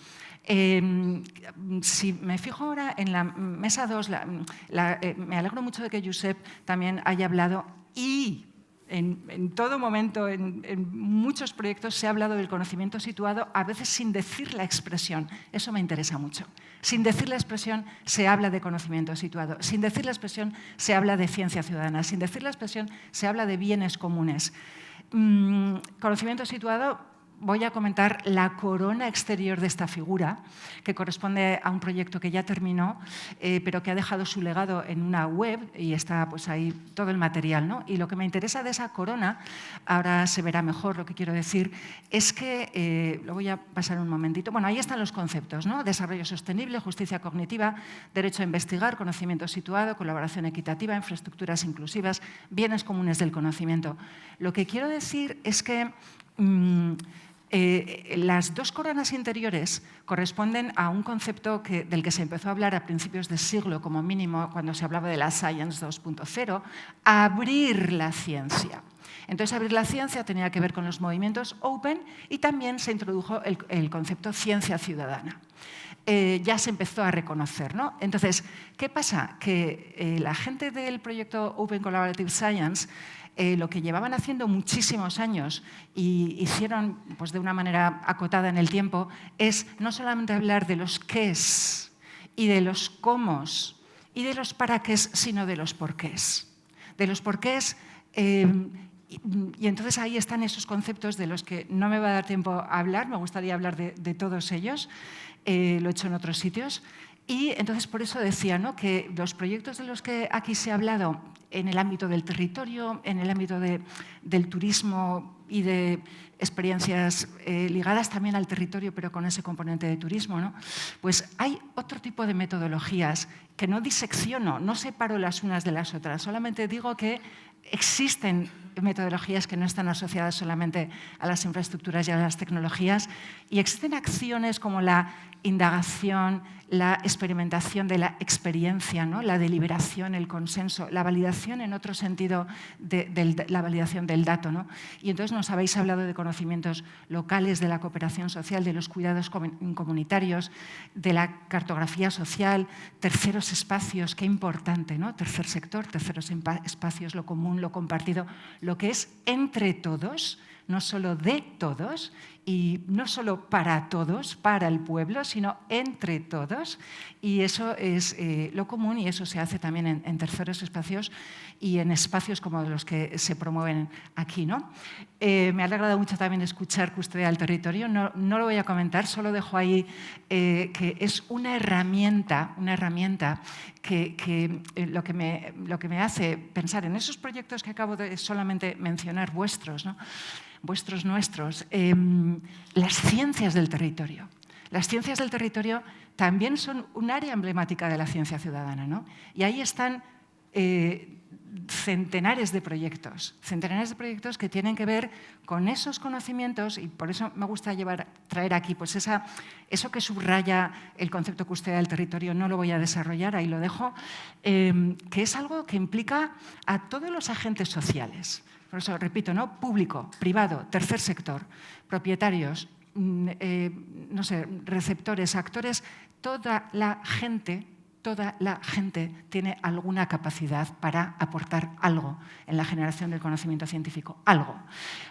Si me fijo ahora en la mesa 2, me alegro mucho de que Josep también haya hablado y en todo momento, en muchos proyectos se ha hablado del conocimiento situado, a veces sin decir la expresión. Eso me interesa mucho. Sin decir la expresión se habla de conocimiento situado. Sin decir la expresión se habla de ciencia ciudadana. Sin decir la expresión se habla de bienes comunes. Conocimiento situado. Voy a comentar la corona exterior de esta figura, que corresponde a un proyecto que ya terminó, pero que ha dejado su legado en una web y está pues, ahí todo el material, ¿no? Y lo que me interesa de esa corona, ahora se verá mejor lo que quiero decir, es que, lo voy a pasar un momentito, bueno, ahí están los conceptos, ¿no? Desarrollo sostenible, justicia cognitiva, derecho a investigar, conocimiento situado, colaboración equitativa, infraestructuras inclusivas, bienes comunes del conocimiento. Lo que quiero decir es que las dos coronas interiores corresponden a un concepto del que se empezó a hablar a principios de siglo, como mínimo, cuando se hablaba de la Science 2.0, abrir la ciencia. Entonces, abrir la ciencia tenía que ver con los movimientos open y también se introdujo el concepto ciencia ciudadana. Ya se empezó a reconocer, ¿no? Entonces, ¿qué pasa? Que la gente del proyecto Open Collaborative Science lo que llevaban haciendo muchísimos años y hicieron pues, de una manera acotada en el tiempo es no solamente hablar de los qués y de los cómos y de los para qués, sino de los porqués. De los porqués, y entonces ahí están esos conceptos de los que no me va a dar tiempo a hablar, me gustaría hablar de todos ellos, lo he hecho en otros sitios. Y entonces por eso decía, ¿no?, que los proyectos de los que aquí se ha hablado en el ámbito del territorio, en el ámbito del turismo y de experiencias ligadas también al territorio, pero con ese componente de turismo, ¿no?, pues hay otro tipo de metodologías que no disecciono, no separo las unas de las otras, solamente digo que existen metodologías que no están asociadas solamente a las infraestructuras y a las tecnologías, y existen acciones como la indagación, la experimentación de la experiencia, ¿no? La deliberación, el consenso, la validación en otro sentido de la validación del dato, ¿no? Y entonces nos habéis hablado de conocimientos locales, de la cooperación social, de los cuidados comunitarios, de la cartografía social, terceros espacios, qué importante, ¿no? Tercer sector, terceros espacios, lo común, lo compartido, lo que es entre todos, no solo de todos y no solo para todos, para el pueblo, sino entre todos. Y eso es lo común y eso se hace también en terceros espacios y en espacios como los que se promueven aquí, ¿no? Me ha alegrado mucho también escuchar Custodia del Territorio. No lo voy a comentar, solo dejo ahí que es una herramienta que lo que me hace pensar en esos proyectos que acabo de solamente mencionar, vuestros, ¿no? Vuestros, nuestros, las ciencias del territorio. Las ciencias del territorio también son un área emblemática de la ciencia ciudadana, ¿no? Y ahí están centenares de proyectos que tienen que ver con esos conocimientos, y por eso me gusta traer aquí pues eso que subraya el concepto Custodia del Territorio. No lo voy a desarrollar, ahí lo dejo, que es algo que implica a todos los agentes sociales. Por eso, repito, ¿no? Público, privado, tercer sector, propietarios, no sé, receptores, actores, toda la gente tiene alguna capacidad para aportar algo en la generación del conocimiento científico, algo.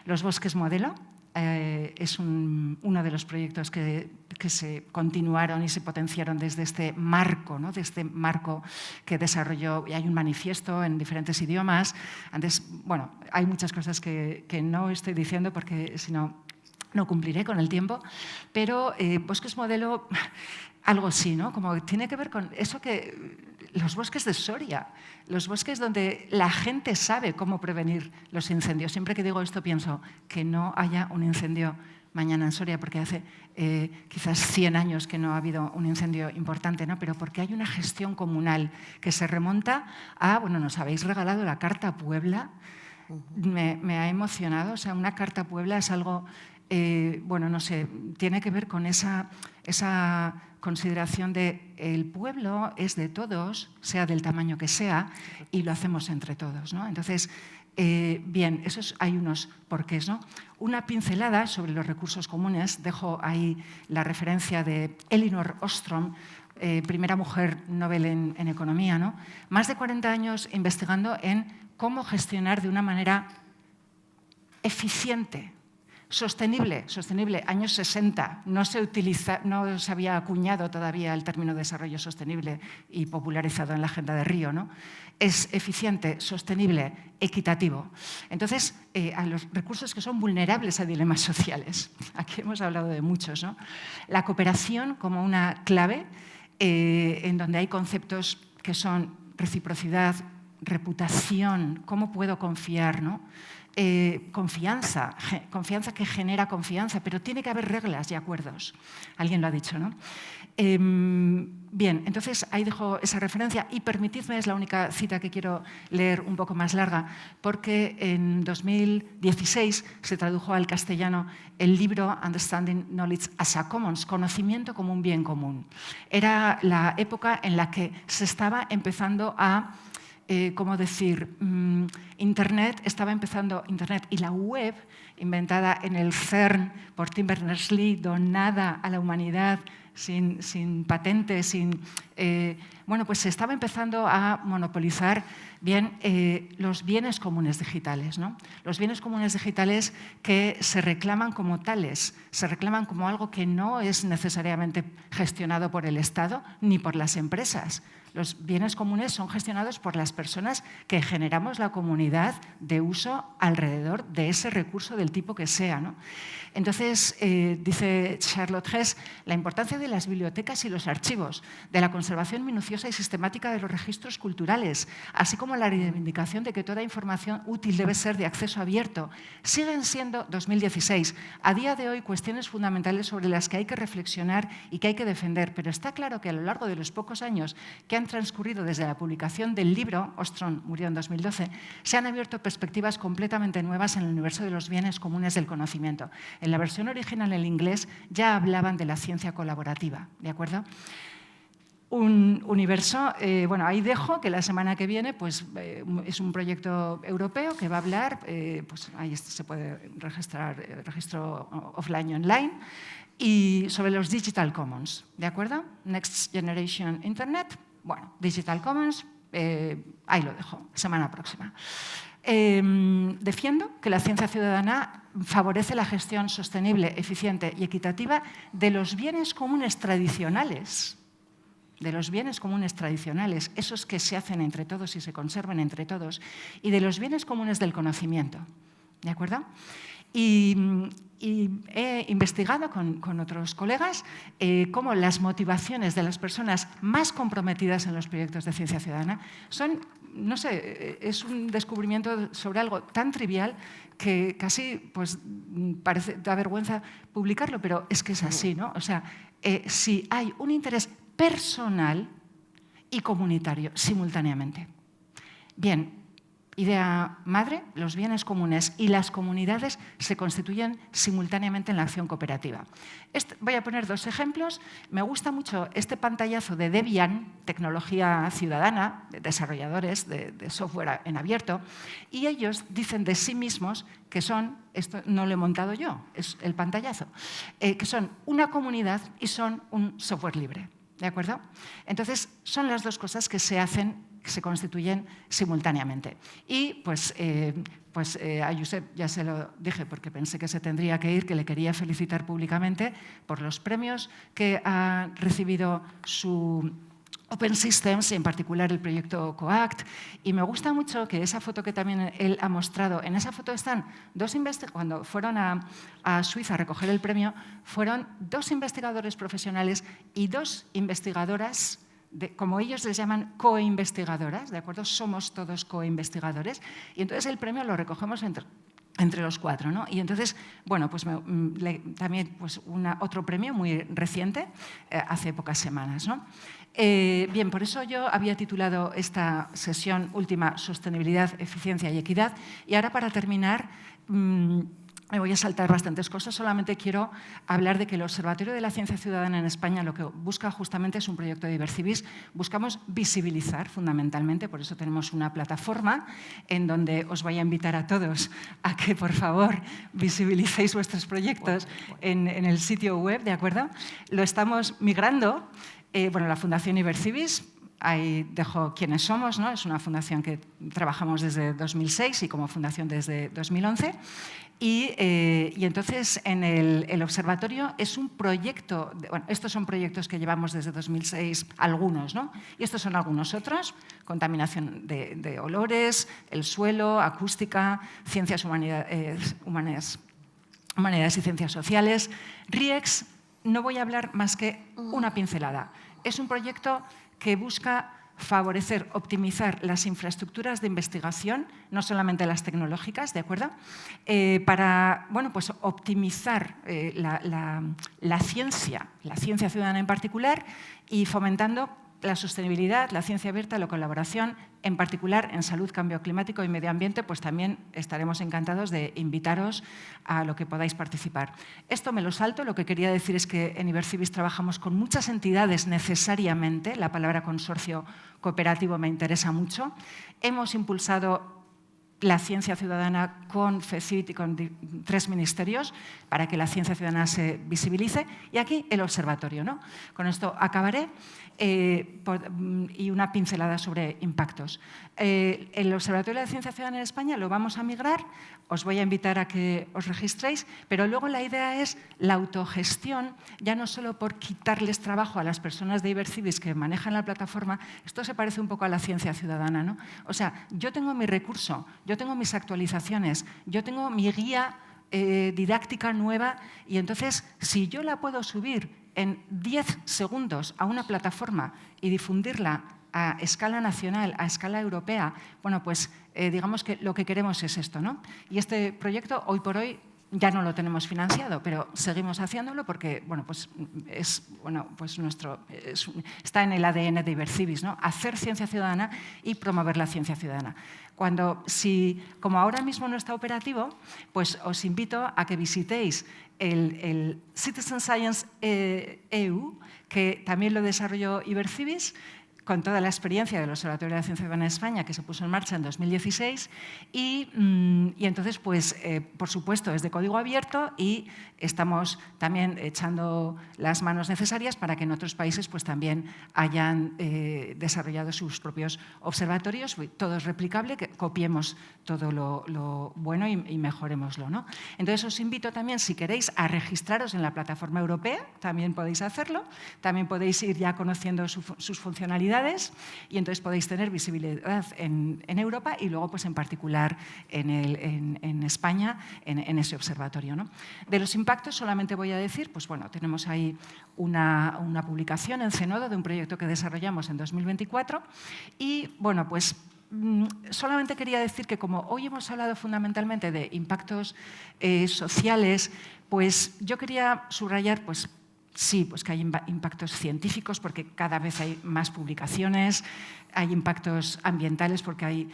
Los bosques modelo es uno de los proyectos que se continuaron y se potenciaron desde este marco, ¿no? De este marco que desarrolló, y hay un manifiesto en diferentes idiomas. Antes, bueno, hay muchas cosas que no estoy diciendo porque si no, no cumpliré con el tiempo, pero bosques modelo, algo así, ¿no? Como tiene que ver con eso que los bosques de Soria, los bosques donde la gente sabe cómo prevenir los incendios. Siempre que digo esto pienso que no haya un incendio mañana en Soria, porque hace quizás 100 años que no ha habido un incendio importante, ¿no? Pero porque hay una gestión comunal que se remonta a, bueno, nos habéis regalado la Carta a Puebla, me ha emocionado, o sea, una Carta a Puebla es algo, bueno, no sé, tiene que ver con esa consideración de el pueblo es de todos, sea del tamaño que sea, y lo hacemos entre todos, ¿no? Entonces, bien, hay unos porqués, ¿no? Una pincelada sobre los recursos comunes. Dejo ahí la referencia de Elinor Ostrom, primera mujer Nobel en economía, ¿no? Más de 40 años investigando en cómo gestionar de una manera eficiente, sostenible, años 60, no se había acuñado todavía el término desarrollo sostenible y popularizado en la Agenda de Río, ¿no? Es eficiente, sostenible, equitativo. Entonces, a los recursos que son vulnerables a dilemas sociales, aquí hemos hablado de muchos, ¿no? La cooperación como una clave, en donde hay conceptos que son reciprocidad, reputación, cómo puedo confiar, ¿no? Confianza que genera confianza, pero tiene que haber reglas y acuerdos. Alguien lo ha dicho, ¿no? Bien, entonces ahí dejo esa referencia y permitidme, es la única cita que quiero leer un poco más larga, porque en 2016 se tradujo al castellano el libro Understanding Knowledge as a Commons, conocimiento como un bien común. Era la época en la que se estaba empezando a ¿cómo decir? Internet y la web, inventada en el CERN por Tim Berners-Lee, donada a la humanidad sin patente, bueno, pues se estaba empezando a monopolizar los bienes comunes digitales, ¿no? Los bienes comunes digitales que se reclaman como tales, se reclaman como algo que no es necesariamente gestionado por el Estado ni por las empresas. Los bienes comunes son gestionados por las personas que generamos la comunidad de uso alrededor de ese recurso del tipo que sea, ¿no? Entonces, dice Charlotte Hess, la importancia de las bibliotecas y los archivos, de la conservación minuciosa y sistemática de los registros culturales, así como la reivindicación de que toda información útil debe ser de acceso abierto, siguen siendo, 2016, a día de hoy cuestiones fundamentales sobre las que hay que reflexionar y que hay que defender. Pero está claro que a lo largo de los pocos años que han han transcurrido desde la publicación del libro, Ostrom murió en 2012, se han abierto perspectivas completamente nuevas en el universo de los bienes comunes del conocimiento. En la versión original en inglés ya hablaban de la ciencia colaborativa, ¿de acuerdo? Un universo, bueno, ahí dejo que la semana que viene pues, es un proyecto europeo que va a hablar, pues ahí se puede registrar, registro offline y online, y sobre los Digital Commons, ¿de acuerdo? Next Generation Internet, bueno, Digital Commons, ahí lo dejo, semana próxima. Defiendo que la ciencia ciudadana favorece la gestión sostenible, eficiente y equitativa de los bienes comunes tradicionales, esos que se hacen entre todos y se conservan entre todos, y de los bienes comunes del conocimiento, ¿de acuerdo? Y he investigado con otros colegas cómo las motivaciones de las personas más comprometidas en los proyectos de ciencia ciudadana son, no sé, es un descubrimiento sobre algo tan trivial que casi pues, da vergüenza publicarlo, pero es que es así, ¿no? O sea, si hay un interés personal y comunitario simultáneamente. Bien, idea madre, los bienes comunes y las comunidades se constituyen simultáneamente en la acción cooperativa. Voy a poner dos ejemplos. Me gusta mucho este pantallazo de Debian, tecnología ciudadana, de desarrolladores de software en abierto, y ellos dicen de sí mismos que son, esto no lo he montado yo, es el pantallazo, que son una comunidad y son un software libre. ¿De acuerdo? Entonces, son las dos cosas que se hacen, que se constituyen simultáneamente. Y pues a Josep ya se lo dije porque pensé que se tendría que ir, que le quería felicitar públicamente por los premios que ha recibido su Open Systems, en particular el proyecto COACT, y me gusta mucho que esa foto que también él ha mostrado, en esa foto están dos investigadores, cuando fueron a Suiza a recoger el premio, fueron dos investigadores profesionales y dos investigadoras, como ellos les llaman coinvestigadoras, ¿de acuerdo? Somos todos coinvestigadores, y entonces el premio lo recogemos entre los cuatro, ¿no? Y entonces, bueno, pues también pues otro premio muy reciente, hace pocas semanas, ¿no? Bien, por eso yo había titulado esta sesión última Sostenibilidad, Eficiencia y Equidad, y ahora para terminar me voy a saltar bastantes cosas, solamente quiero hablar de que el Observatorio de la Ciencia Ciudadana en España lo que busca justamente es un proyecto de Ibercivis. Buscamos visibilizar fundamentalmente, por eso tenemos una plataforma en donde os voy a invitar a todos a que, por favor, visibilicéis vuestros proyectos en el sitio web, ¿de acuerdo? Lo estamos migrando. Bueno, la Fundación Ibercivis, ahí dejo quiénes somos, ¿no? Es una fundación que trabajamos desde 2006 y como fundación desde 2011. Y entonces en el observatorio es un proyecto, bueno, estos son proyectos que llevamos desde 2006, algunos, ¿no? Y estos son algunos otros, contaminación de olores, el suelo, acústica, ciencias humanidades y ciencias sociales. RIEX, no voy a hablar más que una pincelada. Es un proyecto que busca favorecer, optimizar las infraestructuras de investigación, no solamente las tecnológicas, ¿de acuerdo? Para, bueno, pues optimizar la ciencia ciudadana en particular y fomentando la sostenibilidad, la ciencia abierta, la colaboración, en particular en salud, cambio climático y medio ambiente, pues también estaremos encantados de invitaros a lo que podáis participar. Esto me lo salto, lo que quería decir es que en Ibercivis trabajamos con muchas entidades necesariamente, la palabra consorcio cooperativo me interesa mucho. Hemos impulsado la ciencia ciudadana con FECIT y con 3 ministerios para que la ciencia ciudadana se visibilice. Y aquí el observatorio, ¿no? Con esto acabaré. Y una pincelada sobre impactos. El Observatorio de la Ciencia Ciudadana en España lo vamos a migrar, os voy a invitar a que os registréis, pero luego la idea es la autogestión, ya no solo por quitarles trabajo a las personas de Ibercivis que manejan la plataforma, esto se parece un poco a la ciencia ciudadana, ¿no? O sea, yo tengo mi recurso, yo tengo mis actualizaciones, yo tengo mi guía didáctica nueva y entonces si yo la puedo subir en 10 segundos a una plataforma y difundirla a escala nacional, a escala europea, bueno, pues digamos que lo que queremos es esto, ¿no? Y este proyecto, hoy por hoy, ya no lo tenemos financiado, pero seguimos haciéndolo porque está en el ADN de Ibercibis, ¿no? Hacer ciencia ciudadana y promover la ciencia ciudadana. Como ahora mismo no está operativo, pues os invito a que visitéis el Citizen Science EU, que también lo desarrolló Ibercibis, con toda la experiencia del Observatorio de la Ciencia Ciudadana de España, que se puso en marcha en 2016, y entonces, pues, por supuesto, es de código abierto y estamos también echando las manos necesarias para que en otros países pues, también hayan desarrollado sus propios observatorios. Todo es replicable, que copiemos todo lo bueno y mejorémoslo, ¿no? Entonces, os invito también, si queréis, a registraros en la plataforma europea, también podéis hacerlo, también podéis ir ya conociendo sus funcionalidades, y entonces podéis tener visibilidad en Europa y luego, pues, en particular en España, en ese observatorio, ¿no? De los impactos solamente voy a decir, pues bueno, tenemos ahí una publicación en Cenodo de un proyecto que desarrollamos en 2024 y, bueno, pues solamente quería decir que como hoy hemos hablado fundamentalmente de impactos sociales, pues yo quería subrayar, pues, sí, pues que hay impactos científicos porque cada vez hay más publicaciones, hay impactos ambientales porque hay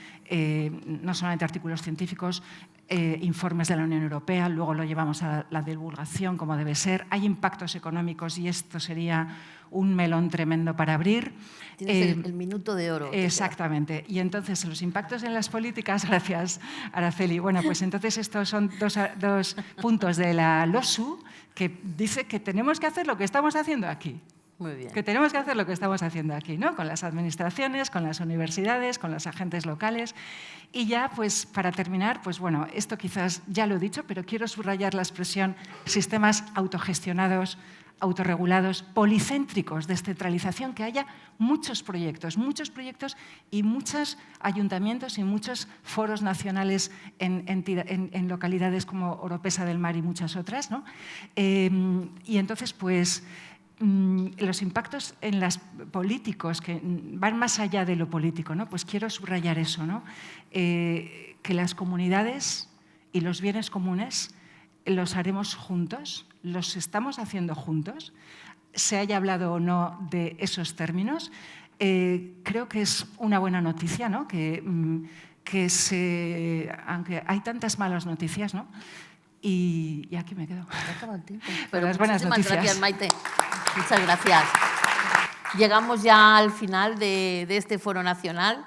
no solamente artículos científicos, informes de la Unión Europea, luego lo llevamos a la divulgación como debe ser, hay impactos económicos y esto sería un melón tremendo para abrir. Tienes el minuto de oro. Exactamente. Y entonces los impactos en las políticas, gracias Araceli, bueno, pues entonces estos son dos puntos de la LOSU que dice que tenemos que hacer lo que estamos haciendo aquí. Muy bien. Que tenemos que hacer lo que estamos haciendo aquí, ¿no? Con las administraciones, con las universidades, con los agentes locales. Y ya, pues, para terminar, pues bueno, esto quizás ya lo he dicho, pero quiero subrayar la expresión sistemas autogestionados, autorregulados, policéntricos, descentralización, que haya muchos proyectos y muchos ayuntamientos y muchos foros nacionales en localidades como Oropesa del Mar y muchas otras, ¿no? Y entonces, pues, los impactos en los políticos que van más allá de lo político, ¿no? Pues quiero subrayar eso, ¿no? Que las comunidades y los bienes comunes los haremos juntos, los estamos haciendo juntos, se haya hablado o no de esos términos. Creo que es una buena noticia, ¿no? Aunque hay tantas malas noticias, ¿no? Y aquí me quedo. Pero las buenas noticias. Gracias, Maite. Muchas gracias. Llegamos ya al final de este foro nacional.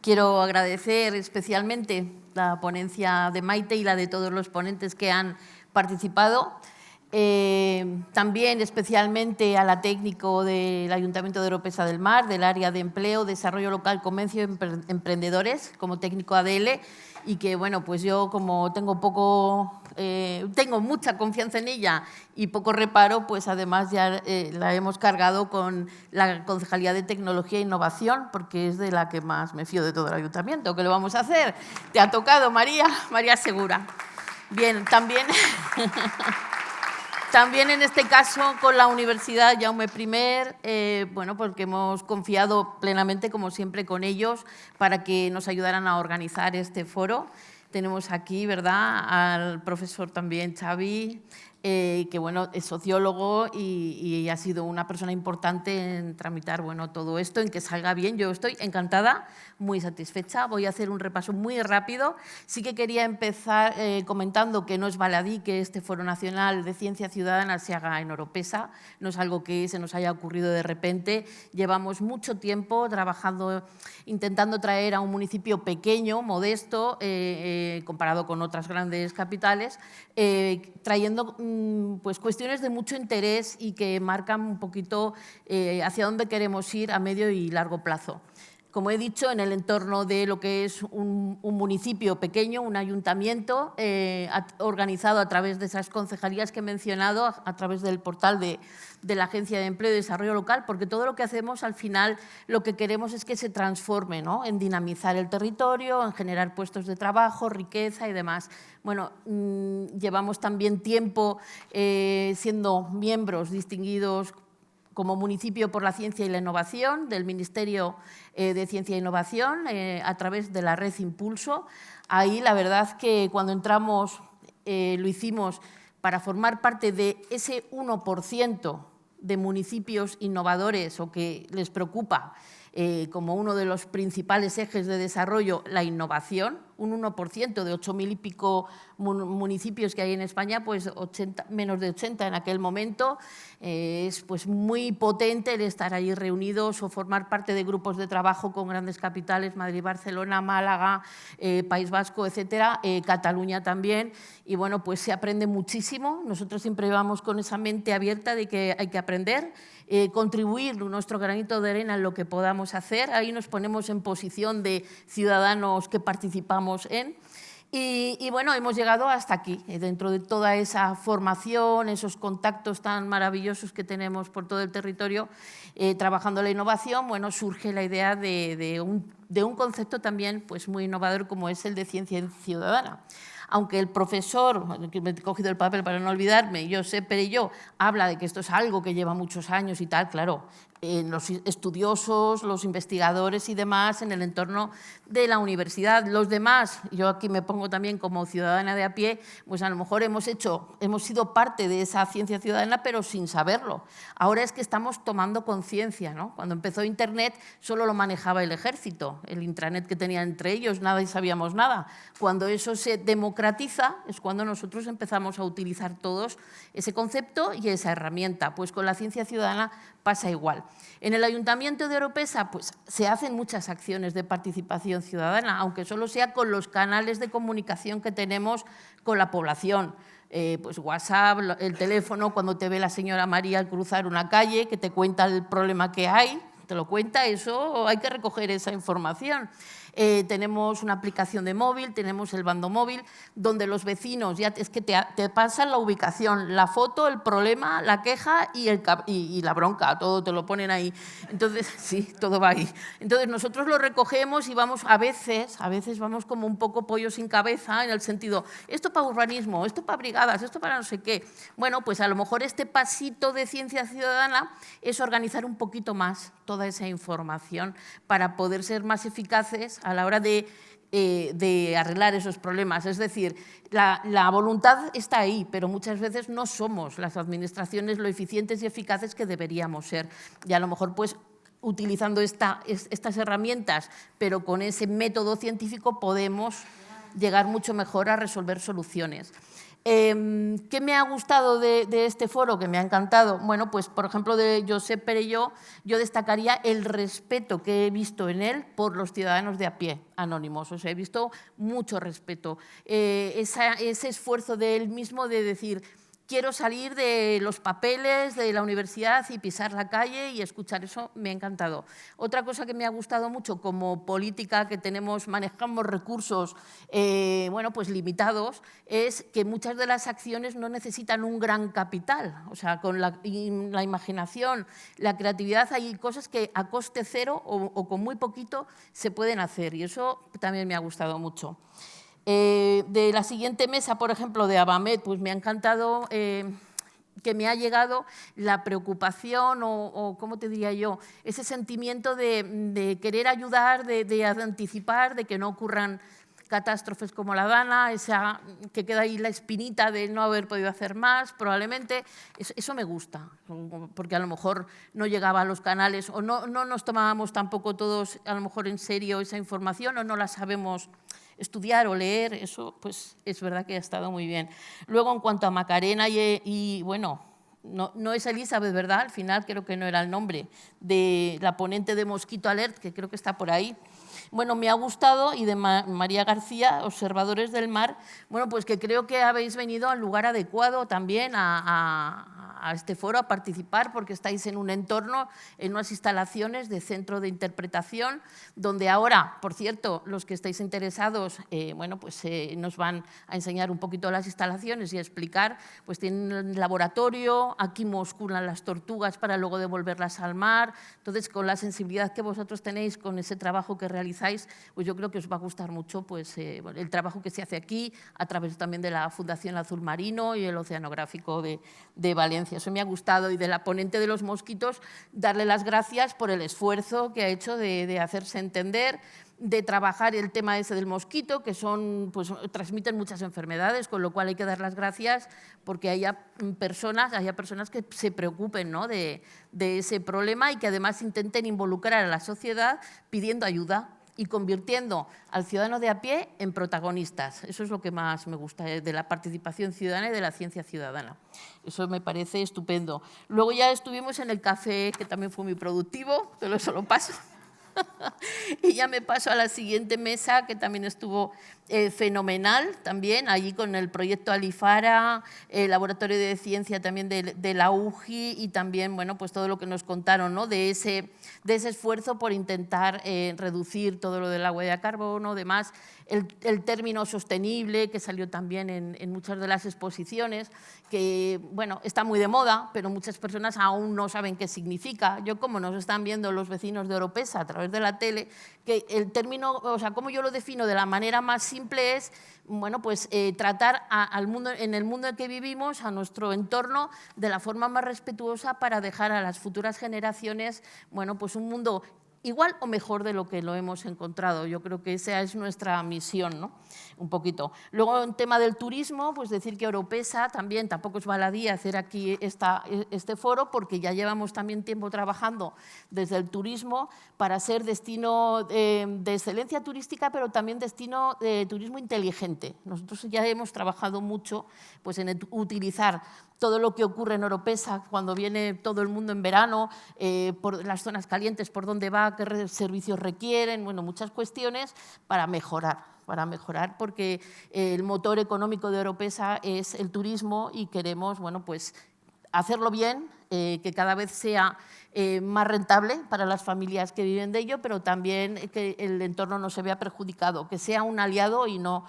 Quiero agradecer especialmente la ponencia de Maite y la de todos los ponentes que han participado. También especialmente a la técnico del Ayuntamiento de Oropesa del Mar, del área de empleo, desarrollo local, comercio y emprendedores, como técnico ADL, y que, bueno, pues yo como tengo mucha confianza en ella y poco reparo, pues además ya la hemos cargado con la Concejalía de Tecnología e Innovación, porque es de la que más me fío de todo el ayuntamiento. ¿Qué le vamos a hacer? Te ha tocado, María Segura. Bien, también en este caso con la Universidad Jaume I, bueno, porque hemos confiado plenamente, como siempre, con ellos para que nos ayudaran a organizar este foro. Tenemos aquí, ¿verdad?, al profesor también Xavi, que, bueno, es sociólogo y ha sido una persona importante en tramitar, bueno, todo esto, en que salga bien. Yo estoy encantada, muy satisfecha. Voy a hacer un repaso muy rápido. Sí que quería empezar comentando que no es baladí que este Foro Nacional de Ciencia Ciudadana se haga en Oropesa. No es algo que se nos haya ocurrido de repente. Llevamos mucho tiempo trabajando, intentando traer a un municipio pequeño, modesto, comparado con otras grandes capitales, trayendo pues cuestiones de mucho interés y que marcan un poquito hacia dónde queremos ir a medio y largo plazo. Como he dicho, en el entorno de lo que es un municipio pequeño, un ayuntamiento, organizado a través de esas concejalías que he mencionado, a través del portal de la Agencia de Empleo y Desarrollo Local, porque todo lo que hacemos al final lo que queremos es que se transforme, ¿no?, en dinamizar el territorio, en generar puestos de trabajo, riqueza y demás. Bueno, llevamos también tiempo siendo miembros distinguidos como municipio por la ciencia y la innovación del Ministerio de Ciencia e Innovación a través de la red Impulso. Ahí la verdad que cuando entramos lo hicimos para formar parte de ese 1% de municipios innovadores o que les preocupa como uno de los principales ejes de desarrollo la innovación. Un 1% de 8.000 y pico municipios que hay en España, pues menos de 80 en aquel momento. Es pues muy potente el estar ahí reunidos o formar parte de grupos de trabajo con grandes capitales, Madrid, Barcelona, Málaga, País Vasco, etcétera, Cataluña también. Y bueno, pues se aprende muchísimo. Nosotros siempre vamos con esa mente abierta de que hay que aprender, contribuir nuestro granito de arena en lo que podamos hacer. Ahí nos ponemos en posición de ciudadanos que participamos en. Y bueno, hemos llegado hasta aquí, dentro de toda esa formación, esos contactos tan maravillosos que tenemos por todo el territorio, trabajando la innovación, bueno, surge la idea de un concepto también pues, muy innovador como es el de ciencia ciudadana. Aunque el profesor, que me he cogido el papel para no olvidarme, Josep Perelló, habla de que esto es algo que lleva muchos años y tal, claro, los estudiosos, los investigadores y demás en el entorno de la universidad. Los demás, yo aquí me pongo también como ciudadana de a pie, pues a lo mejor hemos sido parte de esa ciencia ciudadana, pero sin saberlo. Ahora es que estamos tomando conciencia, ¿no? Cuando empezó Internet solo lo manejaba el ejército, el intranet que tenía entre ellos, nada y sabíamos nada. Cuando eso se democratiza es cuando nosotros empezamos a utilizar todos ese concepto y esa herramienta. Pues con la ciencia ciudadana pasa igual. En el Ayuntamiento de Oropesa pues, se hacen muchas acciones de participación ciudadana, aunque solo sea con los canales de comunicación que tenemos con la población. Pues WhatsApp, el teléfono, cuando te ve la señora María al cruzar una calle, que te cuenta el problema que hay, te lo cuenta, eso hay que recoger esa información. Tenemos una aplicación de móvil, tenemos el bando móvil, donde los vecinos ya es que te pasan la ubicación, la foto, el problema, la queja y la bronca, todo te lo ponen ahí. Entonces, sí, todo va ahí. Entonces, nosotros lo recogemos y vamos, a veces vamos como un poco pollo sin cabeza, en el sentido, esto para urbanismo, esto para brigadas, esto para no sé qué. Bueno, pues a lo mejor este pasito de ciencia ciudadana es organizar un poquito más toda esa información para poder ser más eficaces a la hora de arreglar esos problemas. Es decir, la voluntad está ahí, pero muchas veces no somos las administraciones lo eficientes y eficaces que deberíamos ser. Y a lo mejor, pues, utilizando estas herramientas, pero con ese método científico podemos llegar mucho mejor a resolver soluciones. ¿Qué me ha gustado de este foro? Que me ha encantado. Bueno, pues por ejemplo de Josep Perelló, yo destacaría el respeto que he visto en él por los ciudadanos de a pie, anónimos. O sea, he visto mucho respeto. Ese esfuerzo de él mismo de decir, quiero salir de los papeles de la universidad y pisar la calle y escuchar eso, me ha encantado. Otra cosa que me ha gustado mucho como política que manejamos recursos bueno, pues limitados, es que muchas de las acciones no necesitan un gran capital. O sea, con la imaginación, la creatividad, hay cosas que a coste cero o con muy poquito se pueden hacer y eso también me ha gustado mucho. De la siguiente mesa, por ejemplo, de Abamet, pues me ha encantado que me ha llegado la preocupación o ¿cómo te diría yo? Ese sentimiento de querer ayudar, de anticipar, de que no ocurran catástrofes como la Dana, esa que queda ahí la espinita de no haber podido hacer más, probablemente. Eso me gusta, porque a lo mejor no llegaba a los canales o no nos tomábamos tampoco todos a lo mejor en serio esa información o no la sabemos estudiar o leer, eso pues es verdad que ha estado muy bien. Luego, en cuanto a Macarena y bueno, no es Elizabeth, ¿verdad? Al final creo que no era el nombre, de la ponente de Mosquito Alert, que creo que está por ahí. Bueno, me ha gustado, y de María García, Observadores del Mar, bueno, pues que creo que habéis venido al lugar adecuado también a este foro, a participar, porque estáis en un entorno, en unas instalaciones de centro de interpretación, donde ahora, por cierto, los que estáis interesados, bueno, pues nos van a enseñar un poquito las instalaciones y a explicar, pues tienen un laboratorio, aquí mosculan las tortugas para luego devolverlas al mar. Entonces, con la sensibilidad que vosotros tenéis, con ese trabajo que realizáis, pues yo creo que os va a gustar mucho pues, el trabajo que se hace aquí, a través también de la Fundación Azul Marino y el Oceanográfico de Valencia. transparencia. Eso me ha gustado. Y de la ponente de los mosquitos, darle las gracias por el esfuerzo que ha hecho de hacerse entender, de trabajar el tema ese del mosquito, que pues, transmiten muchas enfermedades, con lo cual hay que dar las gracias porque haya personas que se preocupen, ¿no?, de ese problema y que además intenten involucrar a la sociedad pidiendo ayuda y convirtiendo al ciudadano de a pie en protagonistas. Eso es lo que más me gusta de la participación ciudadana y de la ciencia ciudadana. Eso me parece estupendo. Luego ya estuvimos en el café, que también fue muy productivo, pero eso lo paso. Y ya me paso a la siguiente mesa, que también estuvo fenomenal, también allí con el proyecto Alifara, el laboratorio de ciencia también de la UJI y también, bueno, pues todo lo que nos contaron, ¿no?, de ese esfuerzo por intentar reducir todo lo del huella de carbono, demás, el término sostenible que salió también en muchas de las exposiciones, que, bueno, está muy de moda, pero muchas personas aún no saben qué significa. Yo, como nos están viendo los vecinos de Oropesa a través de la tele, que el término, o sea, como yo lo defino de la manera más simple es, bueno, pues tratar al mundo, en el mundo en que vivimos, a nuestro entorno, de la forma más respetuosa para dejar a las futuras generaciones, bueno, pues un mundo igual o mejor de lo que lo hemos encontrado. Yo creo que esa es nuestra misión, ¿no?, un poquito. Luego, en tema del turismo, pues decir que Oropesa también tampoco es baladí hacer aquí este foro, porque ya llevamos también tiempo trabajando desde el turismo para ser destino de excelencia turística, pero también destino de turismo inteligente. Nosotros ya hemos trabajado mucho pues, en utilizar todo lo que ocurre en Oropesa cuando viene todo el mundo en verano, por las zonas calientes, por dónde va, qué servicios requieren, bueno, muchas cuestiones para mejorar, porque el motor económico de Oropesa es el turismo y queremos, bueno, pues hacerlo bien, que cada vez sea más rentable para las familias que viven de ello, pero también que el entorno no se vea perjudicado, que sea un aliado y no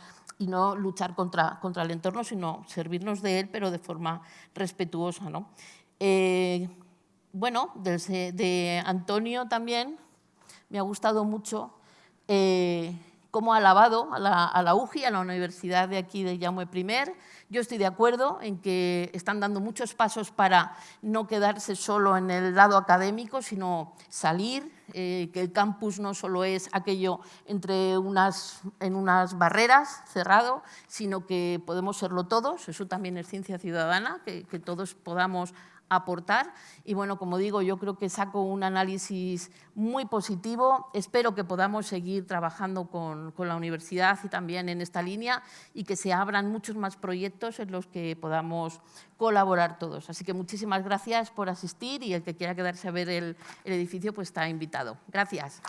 luchar contra el entorno, sino servirnos de él, pero de forma respetuosa, ¿no? Bueno, de Antonio también me ha gustado mucho cómo ha alabado a la UJI, a la Universidad de aquí de Jaume I. Yo estoy de acuerdo en que están dando muchos pasos para no quedarse solo en el lado académico, sino salir, que el campus no solo es aquello en unas barreras cerrado, sino que podemos serlo todos. Eso también es ciencia ciudadana, que todos podamos aportar. Y bueno, como digo, yo creo que saco un análisis muy positivo. Espero que podamos seguir trabajando con la universidad y también en esta línea y que se abran muchos más proyectos en los que podamos colaborar todos. Así que muchísimas gracias por asistir y el que quiera quedarse a ver el edificio pues está invitado. Gracias.